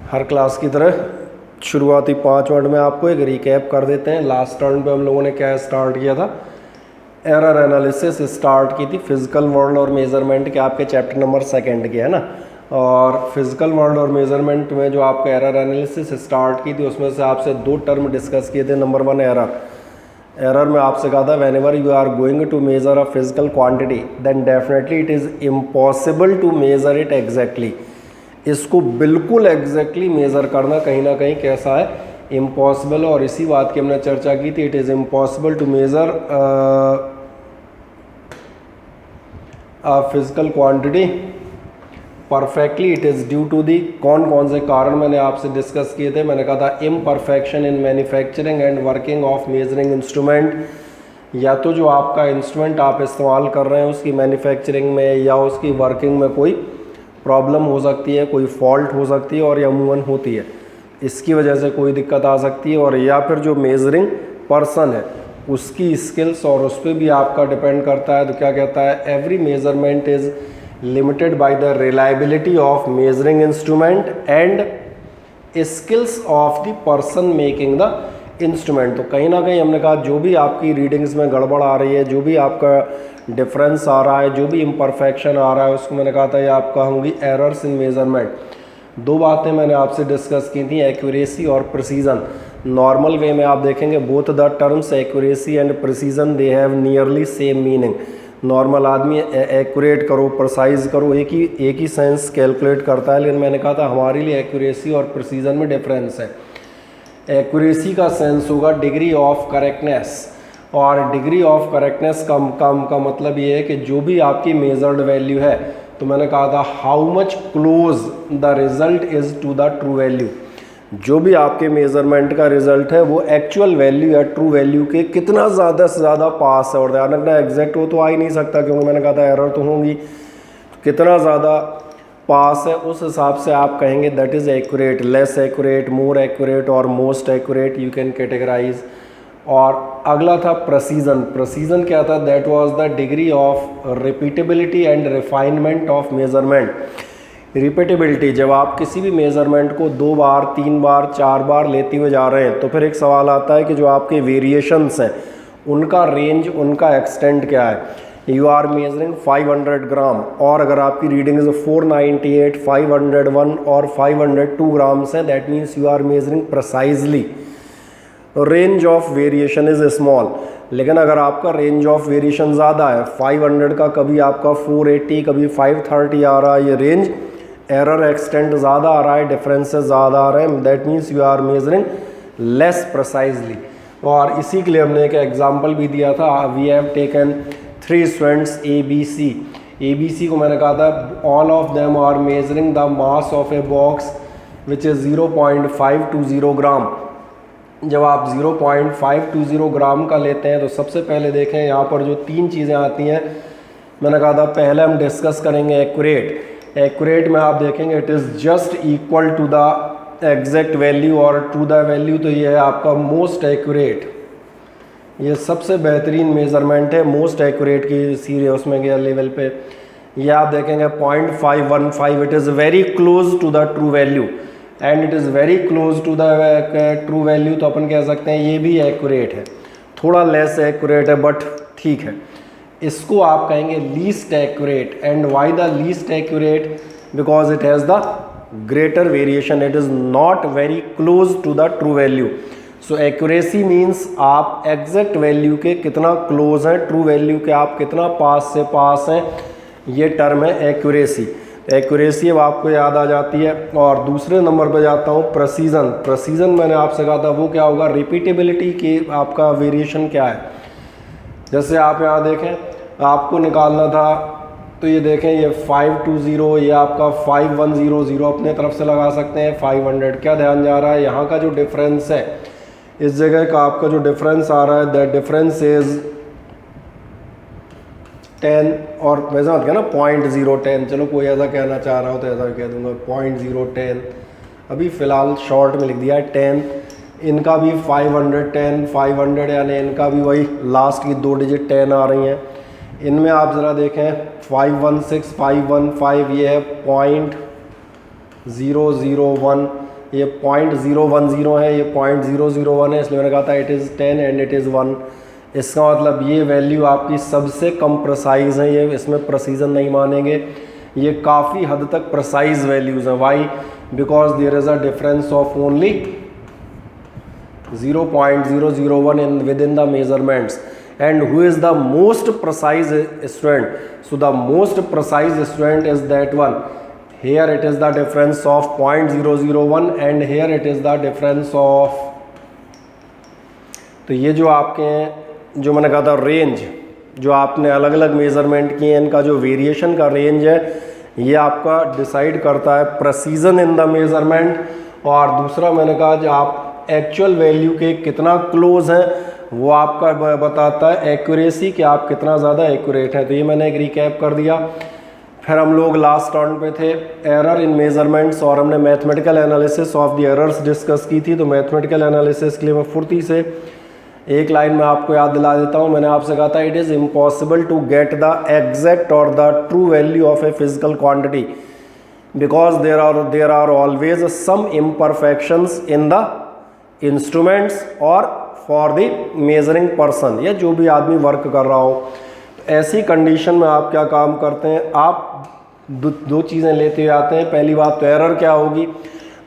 हर class की तरह शुरुआती 5 मिनट में आपको एक रिकैप कर देते हैं। लास्ट टर्न पे हम लोगों ने क्या स्टार्ट किया था, एरर एनालिसिस स्टार्ट की थी फिजिकल वर्ल्ड और मेजरमेंट के आपके चैप्टर नंबर 2 के, है ना। और फिजिकल वर्ल्ड और मेजरमेंट में जो आपका एरर एनालिसिस स्टार्ट की थी उसमें से आपसे 2 टर्म डिस्कस किए थे। नंबर 1 एरर में आपसे कहा था whenever you are going to measure a physical quantity then definitely it is impossible to measure it exactly. इसको बिल्कुल एग्जैक्टली मेज़र करना कहीं ना कहीं कैसा है, इम्पॉसिबल। और इसी बात की हमने चर्चा की थी, it is impossible to measure physical quantity perfectly. It is due to the कौन कौन से कारण मैंने आपसे डिस्कस किए थे। मैंने कहा था imperfection in manufacturing and working of measuring instrument, या तो जो आपका इंस्ट्रूमेंट आप इस्तेमाल कर रहे हैं उसकी मैन्युफैक्चरिंग में या उसकी वर्किंग में कोई प्रॉब्लम हो सकती है, कोई फॉल्ट हो सकती है और या अमूमन होती है, इसकी वजह से कोई दिक्कत आ सकती है। और या फिर जो मेजरिंग पर्सन है उसकी स्किल्स और उस पर भी आपका डिपेंड करता है। तो क्या कहता है, every measurement is limited by the reliability of measuring instrument and skills of the person making the instrument. तो कहीं ना कहीं हमने कहा जो भी आपकी रीडिंग्स में गड़बड़ आ रही है, जो भी आपका डिफरेंस आ रहा है, जो भी इम्परफेक्शन आ रहा है, उसको मैंने कहा था ये आपका होंगी एरर्स इन मेजरमेंट। 2 बातें मैंने आपसे डिस्कस की थी, एक्यूरेसी और प्रिसीजन। नॉर्मल वे में आप देखेंगे both the terms accuracy and precision they have nearly same meaning. Normal आदमी एक्यूरेट करो, प्रिसाइज करो, एक ही सेंस कैलकुलेट करता है, लेकिन मैंने कहा था हमारे लिए एक्यूरेसी और प्रिसीजन में डिफरेंस है। एक्यूरेसी का सेंस होगा डिग्री ऑफ करेक्टनेस, और डिग्री ऑफ करेक्टनेस का मतलब ये है कि जो भी आपकी मेजर्ड वैल्यू है, तो मैंने कहा था how much close the result is to the true value. जो भी आपके मेजरमेंट का रिजल्ट है वो एक्चुअल वैल्यू या ट्रू वैल्यू के कितना ज़्यादा से ज़्यादा पास है। और ध्यान रखना एग्जैक्ट हो तो आ ही नहीं सकता, क्योंकि मैंने कहा था एरर तो होंगी, तो कितना ज़्यादा पास है उस हिसाब से आप कहेंगे that is accurate, less accurate, more accurate और most accurate you can categorise. और अगला था प्रेसीजन। प्रेसीजन क्या था, that was the degree of repeatability and refinement of measurement. Repeatability, जब आप किसी भी मेजरमेंट को 2 बार 3 बार 4 बार लेते हुए जा रहे हैं तो फिर एक सवाल आता है कि जो आपके वेरिएशंस हैं उनका रेंज, उनका एक्सटेंट क्या है। यू आर मेजरिंग 500 ग्राम और अगर आपकी रीडिंग इज 498, 501 और 502 ग्राम्स हैं, that means you are measuring precisely. Range of variation is small. लेकिन अगर आपका रेंज ऑफ वेरिएशन ज़्यादा है, 500 का कभी आपका 480, कभी 530 आ रहा है, ये रेंज एरर एक्सटेंट ज़्यादा आ रहा है, डिफरेंसेस ज़्यादा आ रहे हैं, that means you are measuring less precisely. और इसी के लिए हमने एक एग्जाम्पल भी दिया था, we have taken 3 students ABC। ABC को मैंने कहा था all of them are measuring the mass of a box which is 0.520 gram. जब आप 0.520 ग्राम का लेते हैं तो सबसे पहले देखें यहाँ पर जो 3 चीज़ें आती हैं, मैंने कहा था पहले हम डिस्कस करेंगे एक्यूरेट। एक्यूरेट में आप देखेंगे it is just equal to the exact value और टू द वैल्यू, तो ये है आपका मोस्ट एक्यूरेट। ये सबसे बेहतरीन मेजरमेंट है मोस्ट एक्यूरेट की सीरियस में गया लेवल पे। ये आप देखेंगे 0.515, it is very close to the true value and it is very close to the true value, तो अपन कह सकते हैं ये भी एक्यूरेट है, थोड़ा लेस एक्यूरेट है बट ठीक है। इसको आप कहेंगे least accurate. And why the least accurate, because it has the greater variation, it is not very close to the true value. So accuracy means आप एग्जैक्ट वैल्यू के कितना क्लोज हैं, ट्रू वैल्यू के आप कितना पास से पास हैं, ये टर्म है एक्यूरेसी। एक्यूरेसी अब आपको याद आ जाती है। और दूसरे नंबर पर जाता हूँ प्रेसीजन। प्रेसीजन मैंने आपसे कहा था वो क्या होगा, रिपीटेबिलिटी की आपका वेरिएशन क्या है। जैसे आप यहाँ देखें आपको निकालना था, तो ये देखें ये 520, ये आपका 5100 अपने तरफ से लगा सकते हैं 500। क्या ध्यान जा रहा है, यहाँ का जो डिफरेंस है इस जगह का आपका जो डिफरेंस आ रहा है, दैट डिफरेंस इज 10, और वैसा मत कहना 0.010, चलो कोई ऐसा कहना चाह रहा हो तो ऐसा कह दूंगा 0.010, अभी फ़िलहाल शॉर्ट में लिख दिया है 10। इनका भी 510, 500 यानी इनका भी वही लास्ट की 2 डिजिट 10 आ रही हैं। इनमें आप ज़रा देखें 516, 515, ये है 0.001, ये 0.010 है, ये 0.001 है, इसलिए मैंने कहा था it is 10 and it is 1। इसका मतलब ये वैल्यू आपकी सबसे कम प्रिसाइज़ है, ये इसमें प्रिसीजन नहीं मानेंगे, ये काफ़ी हद तक प्रिसाइज वैल्यूज़ हैं। Why? Because there is a difference of only 0.001 in within the measurements. And who is the most precise student? So the most precise student is that one. Here it is the difference of 0.001 and here it is the difference of, तो ये जो आपके हैं, जो मैंने कहा था range, जो आपने अलग अलग मेज़रमेंट किए हैं, इनका जो वेरिएशन का रेंज है, ये आपका डिसाइड करता है प्रेसीजन इन द मेज़रमेंट। और दूसरा मैंने कहा जो आप एक्चुअल वैल्यू के कितना क्लोज हैं, वो आपका बताता है एक्यूरेसी, कि आप कितना ज़्यादा एक्यूरेट है। तो ये मैंने एक रिकैप कर दिया। फिर हम लोग लास्ट टर्न पे थे एरर इन मेजरमेंट्स, और हमने mathematical analysis of the errors discuss की थी। तो मैथमेटिकल एनालिसिस के लिए मैं फुर्ती से एक लाइन में आपको याद दिला देता हूँ। मैंने आपसे कहा था it is impossible to get the exact और the true value of a physical quantity because there are always some imperfections in the instruments और फॉर द मेजरिंग पर्सन, या जो भी आदमी वर्क कर रहा हो। तो ऐसी कंडीशन में आप क्या काम करते हैं, आप दो चीज़ें लेते हुए आते हैं। पहली बात तो एरर क्या होगी,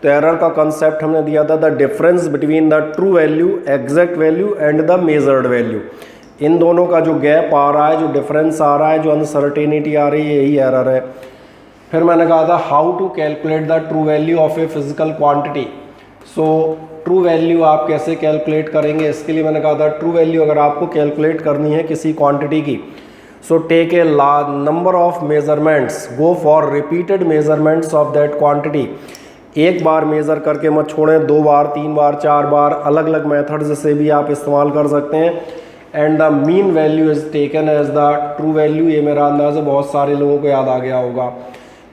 तो एरर का कंसेप्ट हमने दिया था the difference between the true value, exact value and the measured value. इन दोनों का जो गैप आ रहा है, जो डिफरेंस आ रहा है, जो अनसर्टेनिटी आ रही है, यही एरर है। फिर मैंने कहा था how to calculate the true value of a physical quantity. So true value आप कैसे कैलकुलेट करेंगे, इसके लिए मैंने कहा था ट्रू वैल्यू अगर आपको कैलकुलेट करनी है किसी क्वांटिटी की, so take a number of measurements, go for repeated measurements of that quantity. एक बार मेज़र करके मत छोड़ें, 2 बार 3 बार 4 बार, अलग अलग मेथड्स से भी आप इस्तेमाल कर सकते हैं। And the mean value is taken as the true value. ये मेरा अंदाज़ है बहुत सारे लोगों को याद आ गया होगा।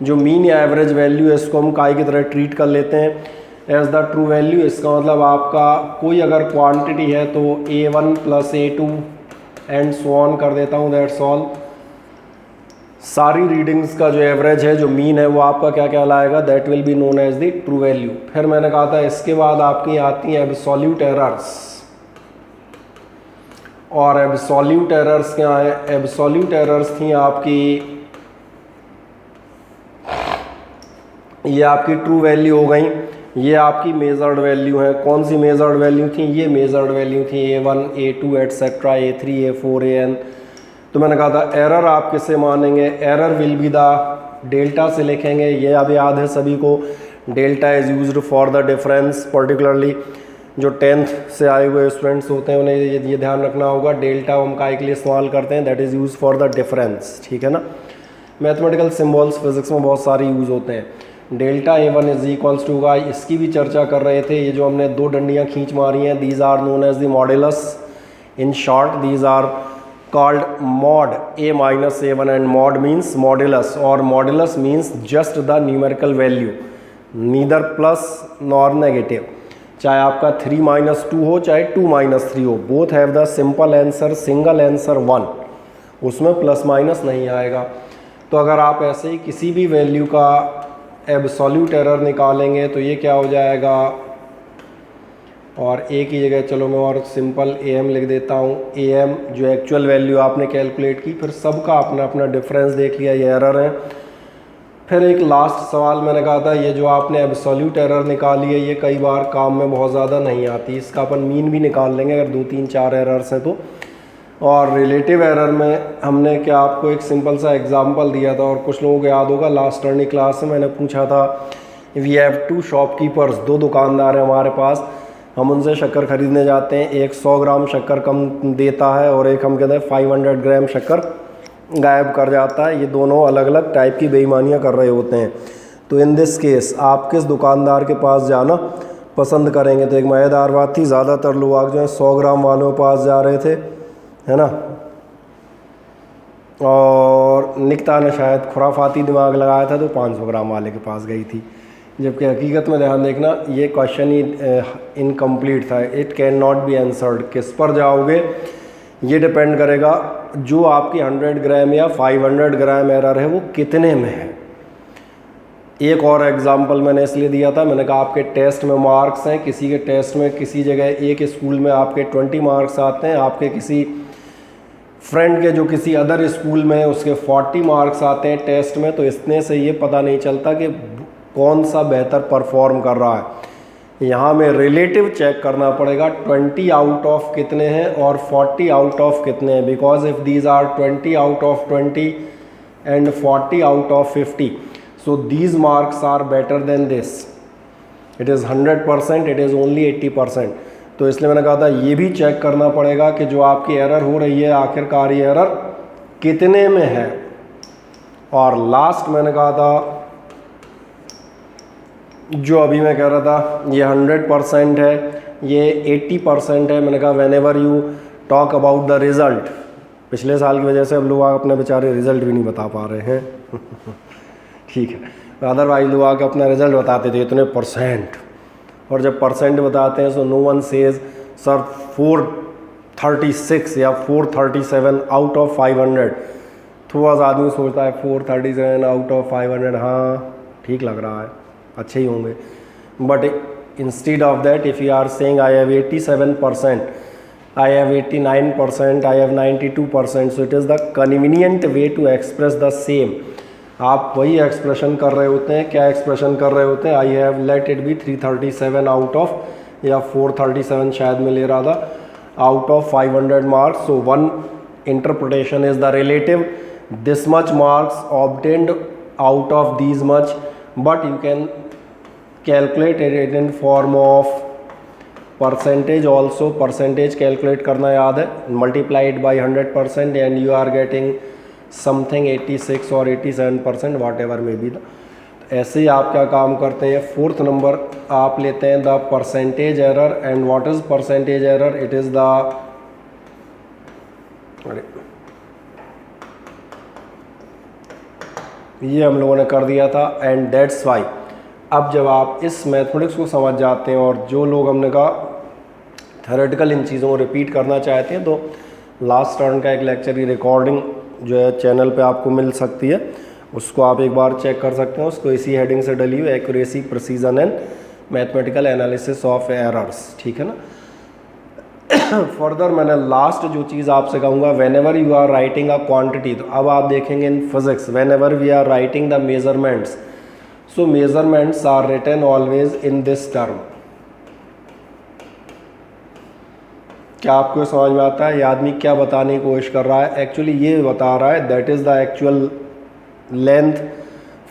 जो मीन या एवरेज वैल्यू है, इसको हम काय की तरह ट्रीट कर लेते हैं एज द ट्रू वैल्यू। इसका मतलब आपका कोई अगर क्वांटिटी है तो A1 + A2 and so on कर देता हूँ, दैट्स ऑल। सारी रीडिंग्स का जो एवरेज है, जो मीन है, वो आपका क्या कहलाएगा, that will be known as the true value. फिर मैंने कहा था इसके बाद आपकी आती हैं एब्सोल्यूट एरर्स। और एब्सोल्यूट एरर्स क्या है, एब्सोल्यूट एरर्स थी आपकी, ये आपकी ट्रू वैल्यू हो गई, ये आपकी मेजर्ड वैल्यू है। कौन सी मेजर्ड वैल्यू थी, ये मेजर्ड वैल्यू थी A1 A2 etcetera A3 A4 AN। तो मैंने कहा था एरर आप किसे मानेंगे, error will be the delta से लिखेंगे। ये अब याद है सभी को, delta is used for the difference. Particularly जो 10th से आए हुए स्टूडेंट्स होते हैं उन्हें ये ध्यान रखना होगा, डेल्टा हम काय के लिए इस्तेमाल करते हैं, that is use for the difference, ठीक है ना। मैथमेटिकल सिम्बॉल्स फिजिक्स में बहुत सारे यूज़ होते हैं। Delta A1 is equals to y, इसकी भी चर्चा कर रहे थे। ये जो हमने 2 डंडियाँ खींच मारी हैं, these are known as the modulus. In short these are called mod A - A1 and mod means modulus, और modulus means just the numerical value, neither plus nor negative. चाहे आपका 3 - 2 हो, चाहे 2 - 3 हो, both have the simple answer, single answer 1, उसमें plus minus नहीं आएगा। तो अगर आप ऐसे ही किसी भी वैल्यू का एब्सोल्यूट एरर निकालेंगे तो ये क्या हो जाएगा, और ए की जगह चलो मैं और सिंपल AM लिख देता हूँ। AM जो एक्चुअल वैल्यू आपने कैलकुलेट की, फिर सबका अपना अपना डिफरेंस देख लिया, ये एरर है। फिर एक लास्ट सवाल मैंने कहा था, ये जो आपने एब्सोल्यूट एरर निकाली है, ये कई बार काम में बहुत ज़्यादा नहीं आती, इसका अपन मीन भी निकाल लेंगे अगर 2 3 4 एरर्स हैं तो। और रिलेटिव एरर में हमने क्या आपको एक सिंपल सा एग्जांपल दिया था, और कुछ लोगों को याद होगा लास्ट टर्न क्लास में मैंने पूछा था, वी हैव 2 शॉपकीपर्स, 2 दुकानदार हैं हमारे पास, हम उनसे शक्कर ख़रीदने जाते हैं। एक 100 ग्राम शक्कर कम देता है और एक हम कहते हैं 500 ग्राम शक्कर गायब कर जाता है। ये दोनों अलग अलग टाइप की बेईमानियाँ कर रहे होते हैं। तो इन दिस केस आप किस दुकानदार के पास जाना पसंद करेंगे? तो एक मज़ेदार बात थी, ज़्यादातर लोग जो है 100 ग्राम वालों के पास जा रहे थे, है ना, और निकिता ने शायद खुराफाती दिमाग लगाया था तो 500 ग्राम वाले के पास गई थी। जबकि हकीकत में ध्यान देखना, ये क्वेश्चन ही इनकम्प्लीट था, it can not be answered. किस पर जाओगे ये डिपेंड करेगा, जो आपकी 100 ग्राम या 500 ग्राम एरर है वो कितने में है। एक और एग्जांपल मैंने इसलिए दिया था, मैंने कहा आपके टेस्ट में मार्क्स हैं, किसी के टेस्ट में किसी जगह एक स्कूल में आपके 20 मार्क्स आते हैं, आपके किसी फ्रेंड के जो किसी अदर स्कूल में है उसके 40 मार्क्स आते हैं टेस्ट में। तो इतने से ये पता नहीं चलता कि कौन सा बेहतर परफॉर्म कर रहा है। यहाँ में रिलेटिव चेक करना पड़ेगा 20 आउट ऑफ कितने हैं और 40 आउट ऑफ कितने हैं, because if these are 20 out of 20 and 40 out of 50, so these marks are better than this. It is 100%, it is only 80%. तो इसलिए मैंने कहा था ये भी चेक करना पड़ेगा कि जो आपकी एरर हो रही है आखिरकार ये एरर कितने में है। और लास्ट मैंने कहा था जो अभी मैं कह रहा था ये 100% है, ये 80% है। मैंने कहा whenever you talk about the result, पिछले साल की वजह से अब लोग अपने बेचारे रिजल्ट भी नहीं बता पा रहे हैं ठीक है, अदरवाइज लोग आके अपना रिजल्ट बताते थे इतने परसेंट, और जब परसेंट बताते हैं so no one says sir 436 या 437 आउट ऑफ 500। थोड़ा सा आदमी सोचता है 437 आउट ऑफ 500, हाँ ठीक लग रहा है, अच्छे ही होंगे। But instead of that if you are saying I have 87%, I have 89%, I have 92%, so it is the convenient way to express the same। आप वही एक्सप्रेशन कर रहे होते हैं, क्या एक्सप्रेशन कर रहे होते हैं, I have let it be 337 out of या 437 शायद मैं ले रहा था out of 500 marks. So one interpretation is the relative, this much marks obtained out of these much, but you can calculate it in form of percentage also. Percentage calculate करना याद है, multiplied by 100% and you are getting something 86 और 87% वाट ever may be. ऐसे ही आप क्या काम करते हैं, फोर्थ नंबर आप लेते हैं the percentage error. And what is percentage error, it is the ये हम लोगों ने कर दिया था एंड दैट्स वाई। अब जब आप इस मैथमेटिक्स को समझ जाते हैं और जो लोग हमने कहा थ्योरेटिकल इन चीज़ों को रिपीट करना चाहते हैं, तो लास्ट टर्न का एक लेक्चर की रिकॉर्डिंग जो है चैनल पे आपको मिल सकती है, उसको आप एक बार चेक कर सकते हैं। उसको इसी हेडिंग से डली हुई accuracy, precision and mathematical analysis of errors, ठीक है ना। फर्दर मैंने लास्ट जो चीज़ आपसे कहूँगा, whenever you are writing a quantity, तो अब आप देखेंगे in physics whenever we are writing the measurements, so measurements are written always in this term. क्या आपको समझ में आता है ये आदमी क्या बताने की कोशिश कर रहा है? एक्चुअली ये बता रहा है that is the actual length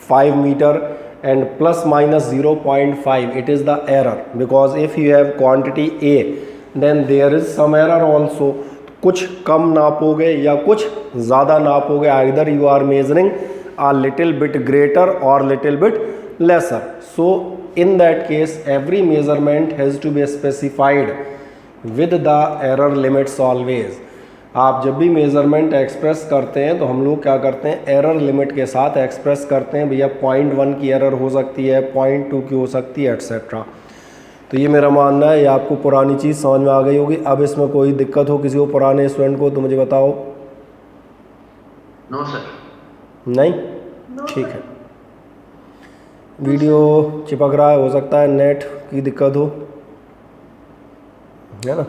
5 metre and plus minus 0.5 it is the error, because if you have quantity A then there is some error also. कुछ कम नापोगे या कुछ ज़्यादा नापोगे, either you are measuring a little bit greater or little bit lesser. So in that case every measurement has to be specified with the error limits always। आप जब भी मेज़रमेंट एक्सप्रेस करते हैं तो हम लोग क्या करते हैं, एरर लिमिट के साथ एक्सप्रेस करते हैं। भैया 0.1 की एरर हो सकती है, 0.2 की हो सकती है, एट्सेट्रा। तो ये मेरा मानना है, ये आपको पुरानी चीज़ समझ में आ गई होगी। अब इसमें कोई दिक्कत हो किसी को पुराने स्टूडेंट को तो मुझे बताओ। No sir. नहीं, ठीक है। वीडियो चिपक रहा है, हो सकता है नेट की दिक्कत हो, है ना।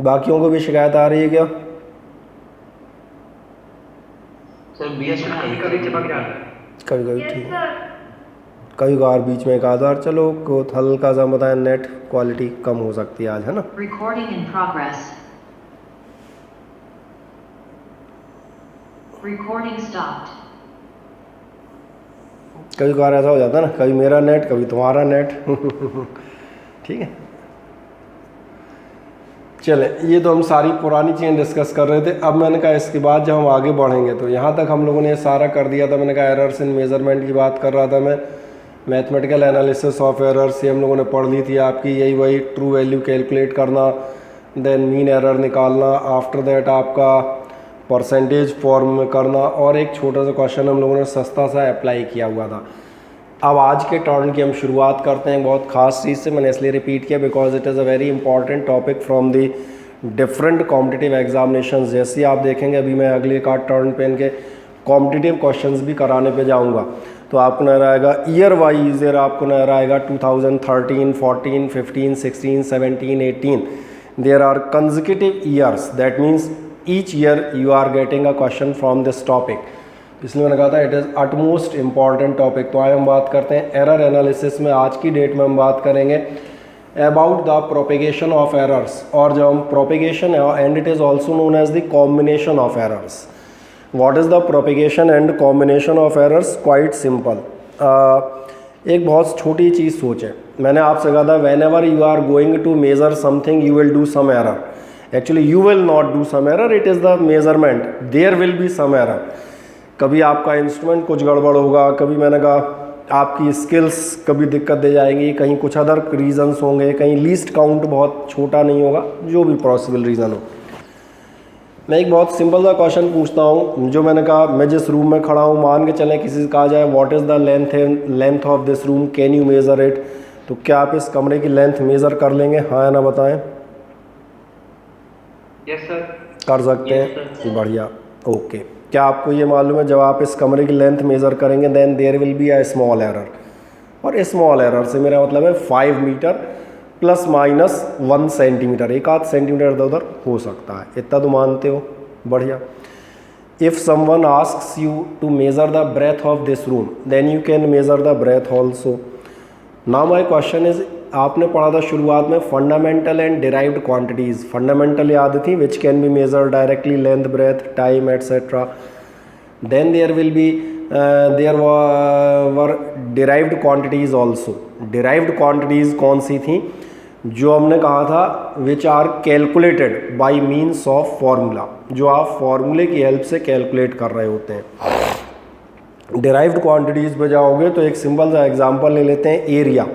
बाकियों को भी शिकायत आ रही है क्या? सर बीच में कभी चिपक जाता है, कभी कभी ठीक है, कभी कभार बीच में एक आधा बार, चलो को हल्का सा बताएं, नेट क्वालिटी कम हो सकती है आज, है ना। Recording in progress. Recording stopped. कभी कभार ऐसा हो जाता है ना, कभी मेरा नेट कभी तुम्हारा नेट ठीक है। चले, ये तो हम सारी पुरानी चीज़ें डिस्कस कर रहे थे। अब मैंने कहा इसके बाद जब हम आगे बढ़ेंगे तो यहाँ तक हम लोगों ने सारा कर दिया था। मैंने कहा एरर्स इन मेजरमेंट की बात कर रहा था मैं, मैथमेटिकल एनालिसिस ऑफ एरर्स ये हम लोगों ने पढ़ ली थी आपकी, यही वही ट्रू वैल्यू कैलकुलेट करना, देन मीन एरर निकालना, आफ्टर दैट आपका परसेंटेज फॉर्म में करना, और एक छोटा सा क्वेश्चन हम लोगों ने सस्ता सा अप्लाई किया हुआ था। अब आज के टर्न की हम शुरुआत करते हैं बहुत ख़ास चीज़ से। मैंने इसलिए रिपीट किया because it is a very important topic from the different competitive examination जैसे आप देखेंगे, अभी मैं अगले का टर्न पेन के कॉम्पिटिटिव क्वेश्चंस भी कराने पे जाऊंगा, तो आपको नजर आएगा ईयर वाइज, ईयर आपको नजर आएगा 2013, 14, 15, 16, 17, 18, there are consecutive years, that means each year you are getting a question from this topic, इसलिए मैंने कहा था it is utmost important topic. तो आए हम बात करते हैं एरर एनालिसिस में। आज की डेट में हम बात करेंगे about the propagation of errors, और जब हम propagation and it is also known as the combination of errors. What is the propagation and combination of errors? Quite simple. एक बहुत छोटी चीज़ सोचें, मैंने आपसे कहा था whenever you are going to measure something you will do some error, actually you will not do some error, it is the measurement, there will be some error. कभी आपका इंस्ट्रूमेंट कुछ गड़बड़ होगा, कभी मैंने कहा आपकी स्किल्स कभी दिक्कत दे जाएंगी, कहीं कुछ अदर रीजंस होंगे, कहीं लीस्ट काउंट बहुत छोटा नहीं होगा, जो भी पॉसिबल रीज़न हो। मैं एक बहुत सिंपल सा क्वेश्चन पूछता हूँ, जो मैंने कहा मैं जिस रूम में खड़ा हूँ, मान के चलें किसी से कहा जाए what is the length of this room, can you measure it, तो क्या आप इस कमरे की लेंथ मेज़र कर लेंगे? हाँ या ना बताएं। Yes sir. कर सकते हैं, बढ़िया, ओके। क्या आपको ये मालूम है जब आप इस कमरे की लेंथ मेज़र करेंगे then there will be a small error, और स्मॉल एरर से मेरा मतलब है 5 मीटर प्लस माइनस 1 सेंटीमीटर, एक आध सेंटीमीटर इधर उधर हो सकता है, इतना तो मानते हो, बढ़िया। If someone asks you to measure the breadth of this room then you can measure the breadth also. Now my question is, आपने पढ़ा था शुरुआत में fundamental and derived quantities, fundamental याद थी which can be measure directly, length, breadth, time etcetera. Then there will be there were derived quantities also. Derived quantities कौन सी थी? जो हमने कहा था which are calculated by means of formula, जो आप फार्मूले की हेल्प से कैलकुलेट कर रहे होते हैं। डिराइव्ड क्वांटिटीज़ पे जाओगे तो एक सिंपल सा एग्जांपल ले लेते हैं, एरिया।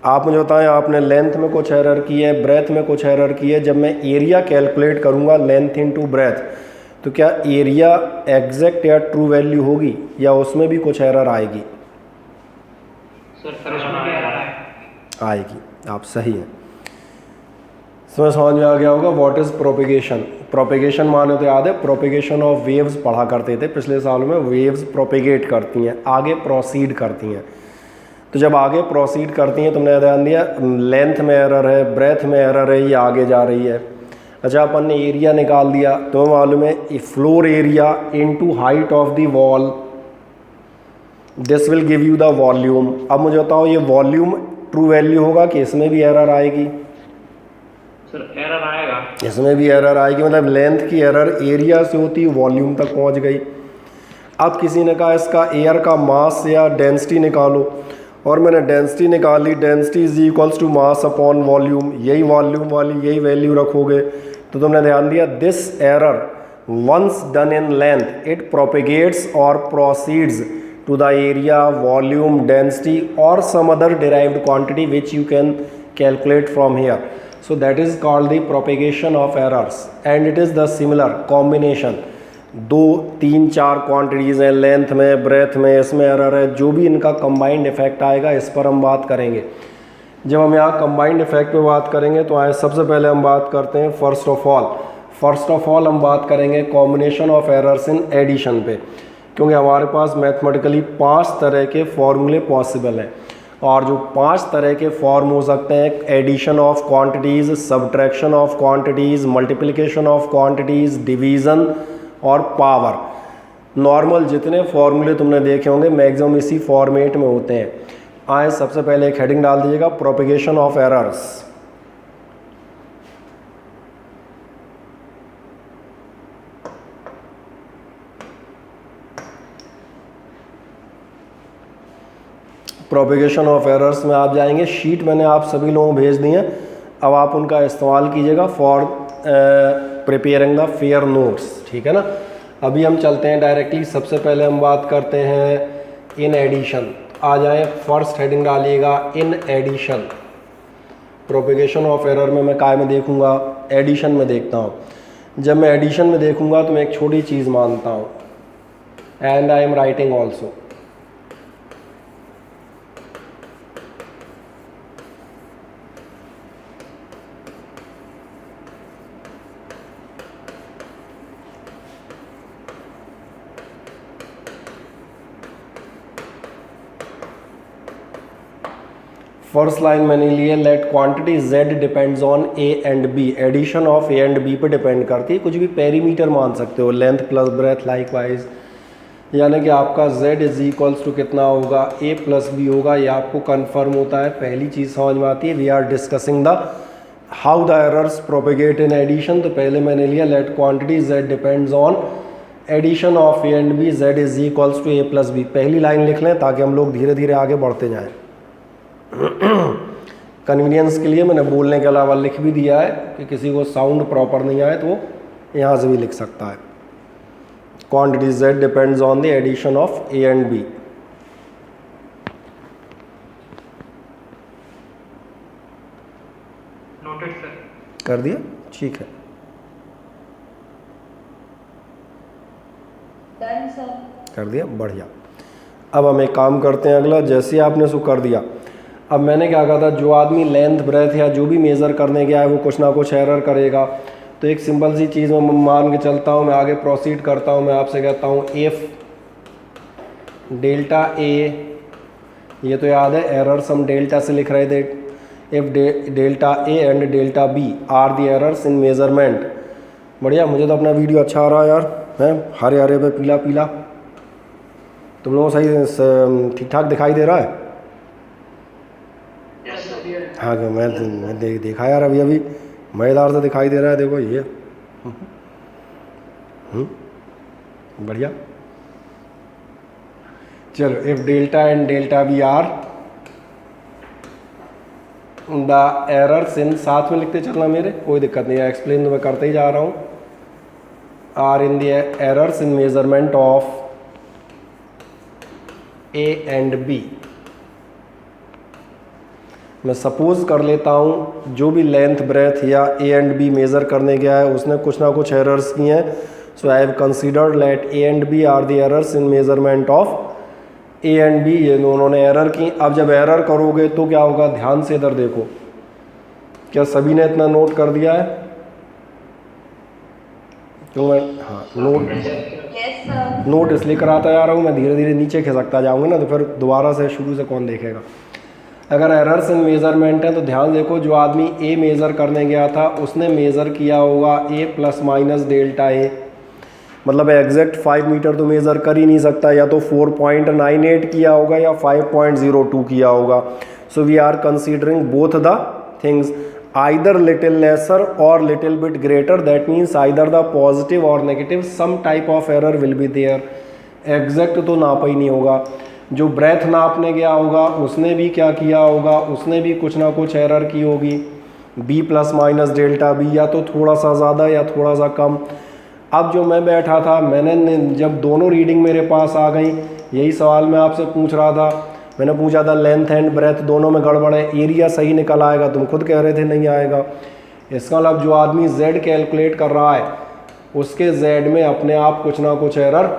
आप मुझे बताएं, आपने लेंथ में कुछ एरर की है, ब्रेथ में कुछ एरर की है, जब मैं एरिया कैलकुलेट करूंगा लेंथ इनटू ब्रेथ, तो क्या एरिया एग्जैक्ट या ट्रू वैल्यू होगी या उसमें भी कुछ एरर आएगी? सर उसमें क्या आ रहा है? आएगी, आप सही हैं। समझ में आ गया होगा व्हाट इज़ प्रोपेगेशन। प्रोपेगेशन माने तो याद है, प्रोपेगेशन ऑफ वेव्स पढ़ा करते थे पिछले साल में, वेव्स प्रोपेगेट करती हैं, आगे प्रोसीड करती हैं। तो जब आगे प्रोसीड करती हैं, तुमने ध्यान दिया लेंथ में एरर है, ब्रेथ में एरर है, ये आगे जा रही है। अच्छा, अपन ने एरिया निकाल दिया, तो मालूम है floor area into height of the wall, this will give you the volume. अब मुझे बताओ ये वॉल्यूम ट्रू वैल्यू होगा कि इसमें भी एरर आएगी? सर एरर आएगा, इसमें भी एरर आएगी, मतलब लेंथ की एरर एरिया से होती वॉल्यूम तक पहुंच गई। अब किसी ने कहा इसका एयर का मास या डेंसिटी निकालो, और मैंने डेंसिटी निकाली, density is equals to mass upon volume, यही वॉल्यूम वाली यही वैल्यू रखोगे, तो तुमने ध्यान दिया this error once done in length it propagates और proceeds to the area, volume, density or some other derived quantity which you can calculate from here. So that is called the propagation of errors, and it is the similar combination, 2, 3, 4 quantities हैं, length में, breath में, इसमें error है, जो भी इनका combined effect आएगा इस पर हम बात करेंगे। जब हम यहाँ कंबाइंड इफेक्ट पे बात करेंगे तो आए सबसे पहले हम बात करते हैं फर्स्ट ऑफ ऑल हम बात करेंगे combination of errors in addition पे, क्योंकि हमारे पास मैथमेटिकली 5 तरह के फॉर्मूले पॉसिबल हैं, और जो 5 तरह के फॉर्म हो सकते हैं, addition of quantities, subtraction of quantities, multiplication of quantities, division और पावर। नॉर्मल जितने फॉर्मूले तुमने देखे होंगे मैक्सिमम इसी फॉर्मेट में होते हैं। आए सबसे पहले एक हेडिंग डाल दीजिएगा, propagation of errors. Propagation of errors में आप जाएंगे, शीट मैंने आप सभी लोगों को भेज दी हैं, अब आप उनका इस्तेमाल कीजिएगा for preparing the fair notes, ठीक है ना। अभी हम चलते हैं डायरेक्टली, सबसे पहले हम बात करते हैं इन एडिशन। आ जाए, फर्स्ट हेडिंग डालिएगा in addition. Propagation of error में मैं काय में देखूंगा? एडिशन में देखता हूँ। जब मैं एडिशन में देखूंगा तो मैं एक छोटी चीज़ मानता हूँ, and I am writing also. First line मैंने ली है, let quantity z depends on a and b, addition of a and b पे डिपेंड करती है। कुछ भी पेरीमीटर मान सकते हो, length plus breadth likewise, यानी कि आपका z इज इक्वल्स टू कितना होगा, a प्लस b होगा। ये आपको कन्फर्म होता है, पहली चीज़ समझ में आती है। We are discussing the how the errors propagate in addition. तो पहले मैंने लिया let quantity z depends on addition of a and b, z is equals to a plus b। पहली लाइन लिख लें ताकि हम लोग धीरे धीरे आगे बढ़ते जाएं। कन्वीनियंस के लिए मैंने बोलने के अलावा लिख भी दिया है कि किसी को साउंड प्रॉपर नहीं आए तो यहाँ से भी लिख सकता है। Quantity z depends on the addition of a and b। Noted sir. कर दिया, ठीक है। Done sir. कर दिया, बढ़िया। अब हम एक काम करते हैं, अगला जैसे आपने सो कर दिया। अब मैंने क्या कहा था, जो आदमी लेंथ ब्रेथ या जो भी मेज़र करने गया है वो कुछ ना कुछ एरर करेगा। तो एक सिंपल सी चीज़ मैं मान के चलता हूँ, मैं आगे प्रोसीड करता हूँ। मैं आपसे कहता हूँ इफ़ डेल्टा ए, ये तो याद है एरर सम डेल्टा से लिख रहे थे, if delta A and delta B are the errors in measurement. बढ़िया, मुझे तो अपना वीडियो अच्छा आ रहा है यार, है हरे हरे पे पीला पीला। तुम लोगों को सही ठीक ठाक दिखाई दे रहा है? हाँ, मैं देखा यार, अभी अभी मज़ेदार से दिखाई दे रहा है, देखो ये। बढ़िया, चलो if delta and delta B are the errors in, साथ में लिखते चलना मेरे, कोई दिक्कत नहीं है, एक्सप्लेन तो मैं करते ही जा रहा हूँ। Are in the errors in measurement of A and B. मैं सपोज कर लेता हूँ जो भी लेंथ ब्रेथ या ए एंड बी मेज़र करने गया है उसने कुछ ना कुछ एरर्स किए हैं। So I have considered let A and B are the errors in measurement of A and B. ये दोनों ने एरर की। अब जब एरर करोगे तो क्या होगा, ध्यान से इधर देखो। क्या सभी ने इतना नोट कर दिया है? तो मैं हाँ नोट इसलिए कराता जा रहा हूँ, मैं धीरे धीरे नीचे खिसकता जाऊँगा ना, तो फिर दोबारा से शुरू से कौन देखेगा। अगर एरर्स इन मेज़रमेंट है तो ध्यान देखो, जो आदमी ए मेज़र करने गया था उसने मेज़र किया होगा ए प्लस माइनस डेल्टा ए, मतलब एग्जैक्ट 5 मीटर तो मेज़र कर ही नहीं सकता, या तो 4.98 किया होगा या 5.02 किया होगा। So we are considering both the things, either little lesser और little bit greater, that means either the positive और negative, some type of error will be there. Exact तो नापा ही नहीं होगा। जो ब्रेथ नापने गया होगा उसने भी क्या किया होगा, उसने भी कुछ ना कुछ एरर की होगी। B plus minus delta B, या तो थोड़ा सा ज़्यादा या थोड़ा सा कम। अब जो मैं बैठा था, मैंने जब दोनों रीडिंग मेरे पास आ गई, यही सवाल मैं आपसे पूछ रहा था। मैंने पूछा था लेंथ एंड ब्रेथ दोनों में गड़बड़ है, एरिया सही निकल आएगा, तुम खुद कह रहे थे नहीं आएगा। इसका मतलब जो आदमी z कैलकुलेट कर रहा है उसके z में अपने आप कुछ ना कुछ एरर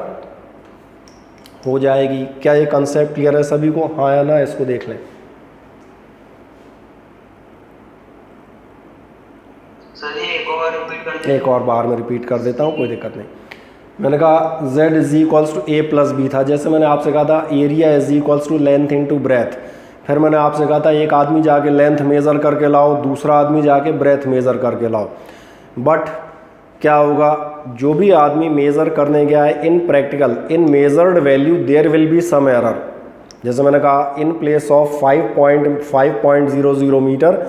हो जाएगी। क्या ये कंसेप्ट क्लियर है सभी को? हाँ या ना, इसको देख लें। सर ये एक और रिपीट कर एक और बार मैं रिपीट कर देता हूँ, कोई दिक्कत नहीं। मैंने कहा z is equals to A plus B था। जैसे मैंने आपसे कहा था area is equals to length into breadth. फिर मैंने आपसे कहा था एक आदमी जाके लेंथ मेज़र करके लाओ, दूसरा आदमी जाके ब्रेथ मेज़र करके लाओ। बट क्या होगा, जो भी आदमी मेज़र करने गया है in practical, in measured value there will be some error. जैसे मैंने कहा इन प्लेस ऑफ 5.00 मीटर,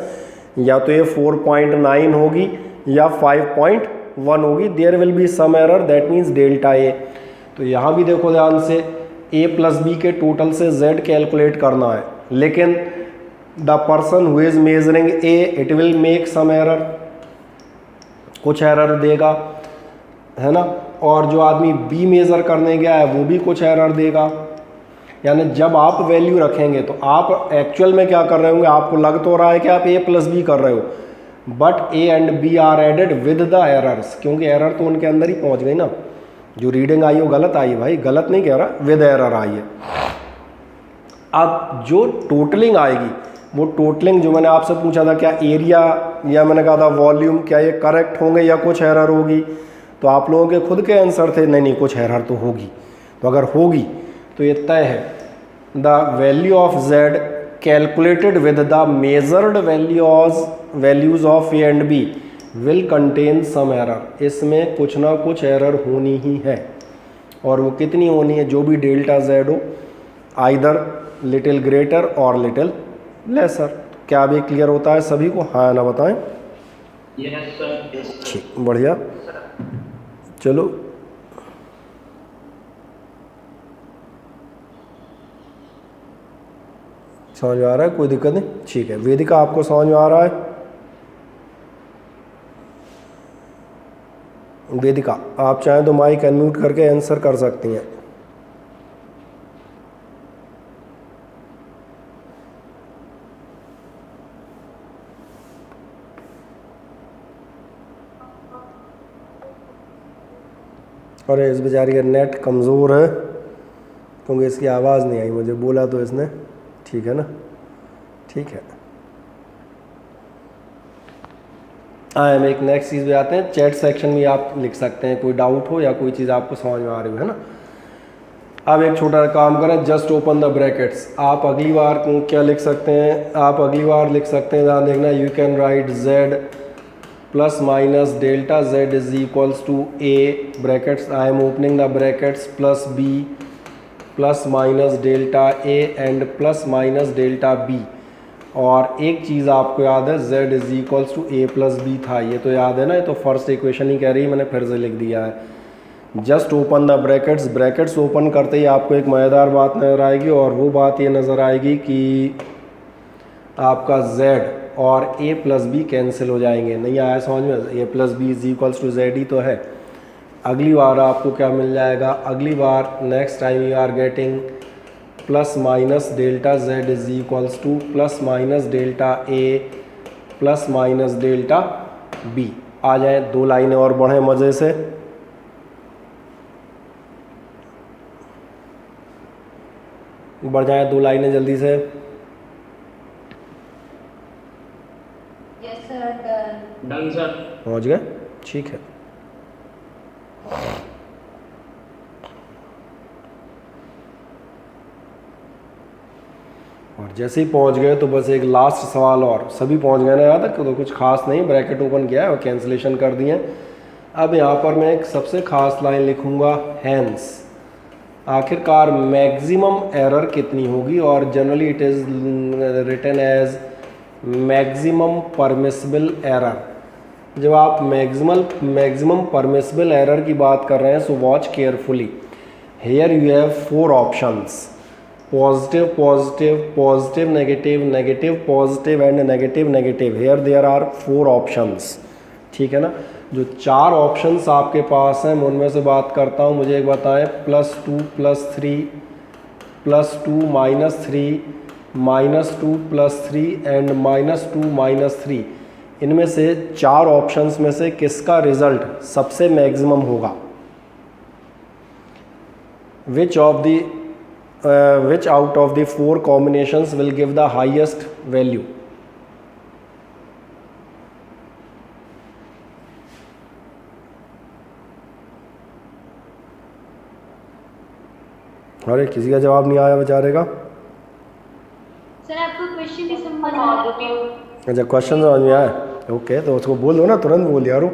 या तो ये 4.9 होगी या 5.1 होगी, there will be some error, that means delta A. तो यहाँ भी देखो ध्यान से, ए प्लस बी के टोटल से z कैलकुलेट करना है, लेकिन the person who is measuring A it will make some error, कुछ एरर देगा, है ना। और जो आदमी बी मेज़र करने गया है वो भी कुछ एरर देगा। यानी जब आप वैल्यू रखेंगे तो आप एक्चुअल में क्या कर रहे होंगे, आपको लग तो रहा है कि आप ए प्लस बी कर रहे हो, but A and B are added with the errors, क्योंकि एरर तो उनके अंदर ही पहुंच गई ना। जो रीडिंग आई वो गलत आई भाई, गलत नहीं कह रहा, विद एरर आई है। अब जो टोटलिंग आएगी, वो टोटलिंग जो मैंने आपसे पूछा था क्या एरिया या मैंने कहा था वॉल्यूम, क्या ये करेक्ट होंगे या कुछ एरर होगी, तो आप लोगों के खुद के आंसर थे नहीं कुछ एरर तो होगी। तो अगर होगी तो ये तय है the value of z calculated with the measured values of A and B will contain some error. इसमें कुछ ना कुछ एरर होनी ही है, और वो कितनी होनी है, जो भी डेल्टा जेड हो, आइदर लिटिल ग्रेटर और लिटिल लेसर। क्या अभी क्लियर होता है सभी को? हाँ ना बताएं। Yes sir. ठीक, बढ़िया। चलो समझ में आ रहा है? कोई दिक्कत नहीं? ठीक है। वेदिका आपको समझ में आ रहा है? वेदिका आप चाहें तो माइक अनम्यूट करके आंसर कर सकती हैं। अरे इस बेचारी का नेट कमज़ोर है, क्योंकि इसकी आवाज़ नहीं आई मुझे, बोला तो इसने। ठीक है ना? ठीक है। हम एक नेक्स्ट चीज़ पे आते हैं। चैट सेक्शन में आप लिख सकते हैं कोई डाउट हो या कोई चीज़ आपको समझ में आ रही हो, है ना? अब एक छोटा काम करें, जस्ट ओपन द ब्रैकेट्स। आप अगली बार क्या लिख सकते हैं? आप अगली बार लिख सकते हैं, ध्यान देखना, you can write z plus minus delta z is equals to a brackets, I am opening the brackets, plus b plus minus delta a and plus minus delta b। और एक चीज़ आपको याद है, z is equals to a plus b था, ये तो याद है ना? ये तो फर्स्ट इक्वेशन ही कह रही है, मैंने फिर से लिख दिया है। Just open the brackets. Brackets open करते ही आपको एक मज़ेदार बात नज़र आएगी, और वो बात ये नज़र आएगी कि आपका z और a प्लस बी कैंसिल हो जाएंगे। नहीं आया समझ में? a plus B is equals to z ही तो है। अगली बार आपको क्या मिल जाएगा? अगली बार next time you are getting plus minus delta z is equals to plus minus delta a plus minus delta b। आ जाए, दो लाइनें और बढ़ें मज़े से। बढ़ जाए दो लाइनें जल्दी से। Yes sir, done. Done sir. पहुँच गए? ठीक है। और जैसे ही पहुंच गए तो बस एक लास्ट सवाल, और सभी पहुंच गए ना याद तक? तो कुछ खास नहीं, ब्रैकेट ओपन किया है और कैंसिलेशन कर दिए। अब यहाँ पर मैं एक सबसे खास लाइन लिखूंगा, हैंस। आखिरकार मैक्सिमम एरर कितनी होगी? और generally it is written as maximum permissible error. जब आप मैक्सिमम परमिसिबल एरर की बात कर रहे हैं, so watch carefully. Here you have 4 options, positive positive positive negative negative positive and negative negative. Here there are 4 options. ठीक है ना? जो 4 ऑप्शंस आपके पास हैं, मैं उनमें से बात करता हूँ। मुझे एक बताएं, +2 +3 +2 -3 -2 +3 एंड -2 -3। इनमें से 4 ऑप्शंस में से किसका रिजल्ट सबसे मैक्सिमम होगा? which out of the 4 combinations will give the highest value? अरे किसी का जवाब नहीं आया बेचारे का। सर आपको क्वेश्चन की समझ अच्छा, क्वेश्चन समझ में आया? ओके, तो उसको बोल दो ना, तुरंत बोल यारो।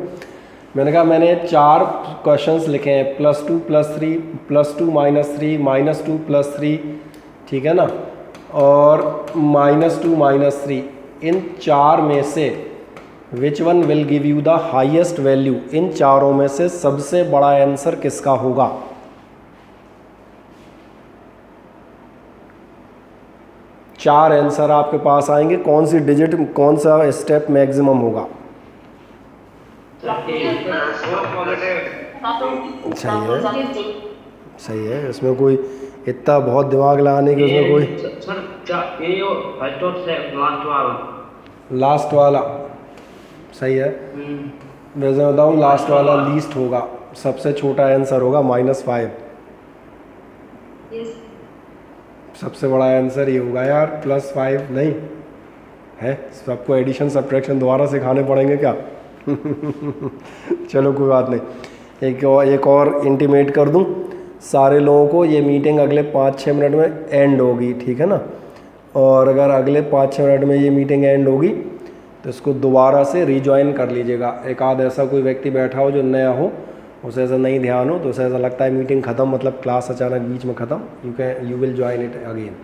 मैंने कहा मैंने 4 क्वेश्चंस लिखे हैं, +2 +3 +2 -3 -2 +3, ठीक है ना, और -2 -3। इन 4 में से which one will give you the highest value? इन चारों में से सबसे बड़ा आंसर किसका होगा? चार आंसर आपके पास आएंगे, कौन सी डिजिट, कौन सा स्टेप मैक्सिमम होगा? सही है, सही है। इसमें कोई इतना बहुत दिमाग लगाने की उसमें कोई। लास्ट वाला सही है। वैसे बताऊँ, लास्ट वाला लीस्ट होगा, सबसे छोटा आंसर होगा -5। सबसे बड़ा आंसर ये होगा यार, +5 नहीं है। सबको एडिशन सब्ट्रैक्शन दोबारा सिखाने पड़ेंगे क्या? चलो कोई बात नहीं। एक और इंटीमेट कर दूं सारे लोगों को, ये मीटिंग अगले 5-6 मिनट में एंड होगी, ठीक है ना? और अगर अगले 5-6 मिनट में ये मीटिंग एंड होगी तो इसको दोबारा से रिज्वाइन कर लीजिएगा। एक आध ऐसा कोई व्यक्ति बैठा हो जो नया हो, उसे ऐसा नहीं ध्यान हो, तो उसे ऐसा लगता है मीटिंग ख़त्म मतलब क्लास अचानक बीच में ख़त्म, you will join it again.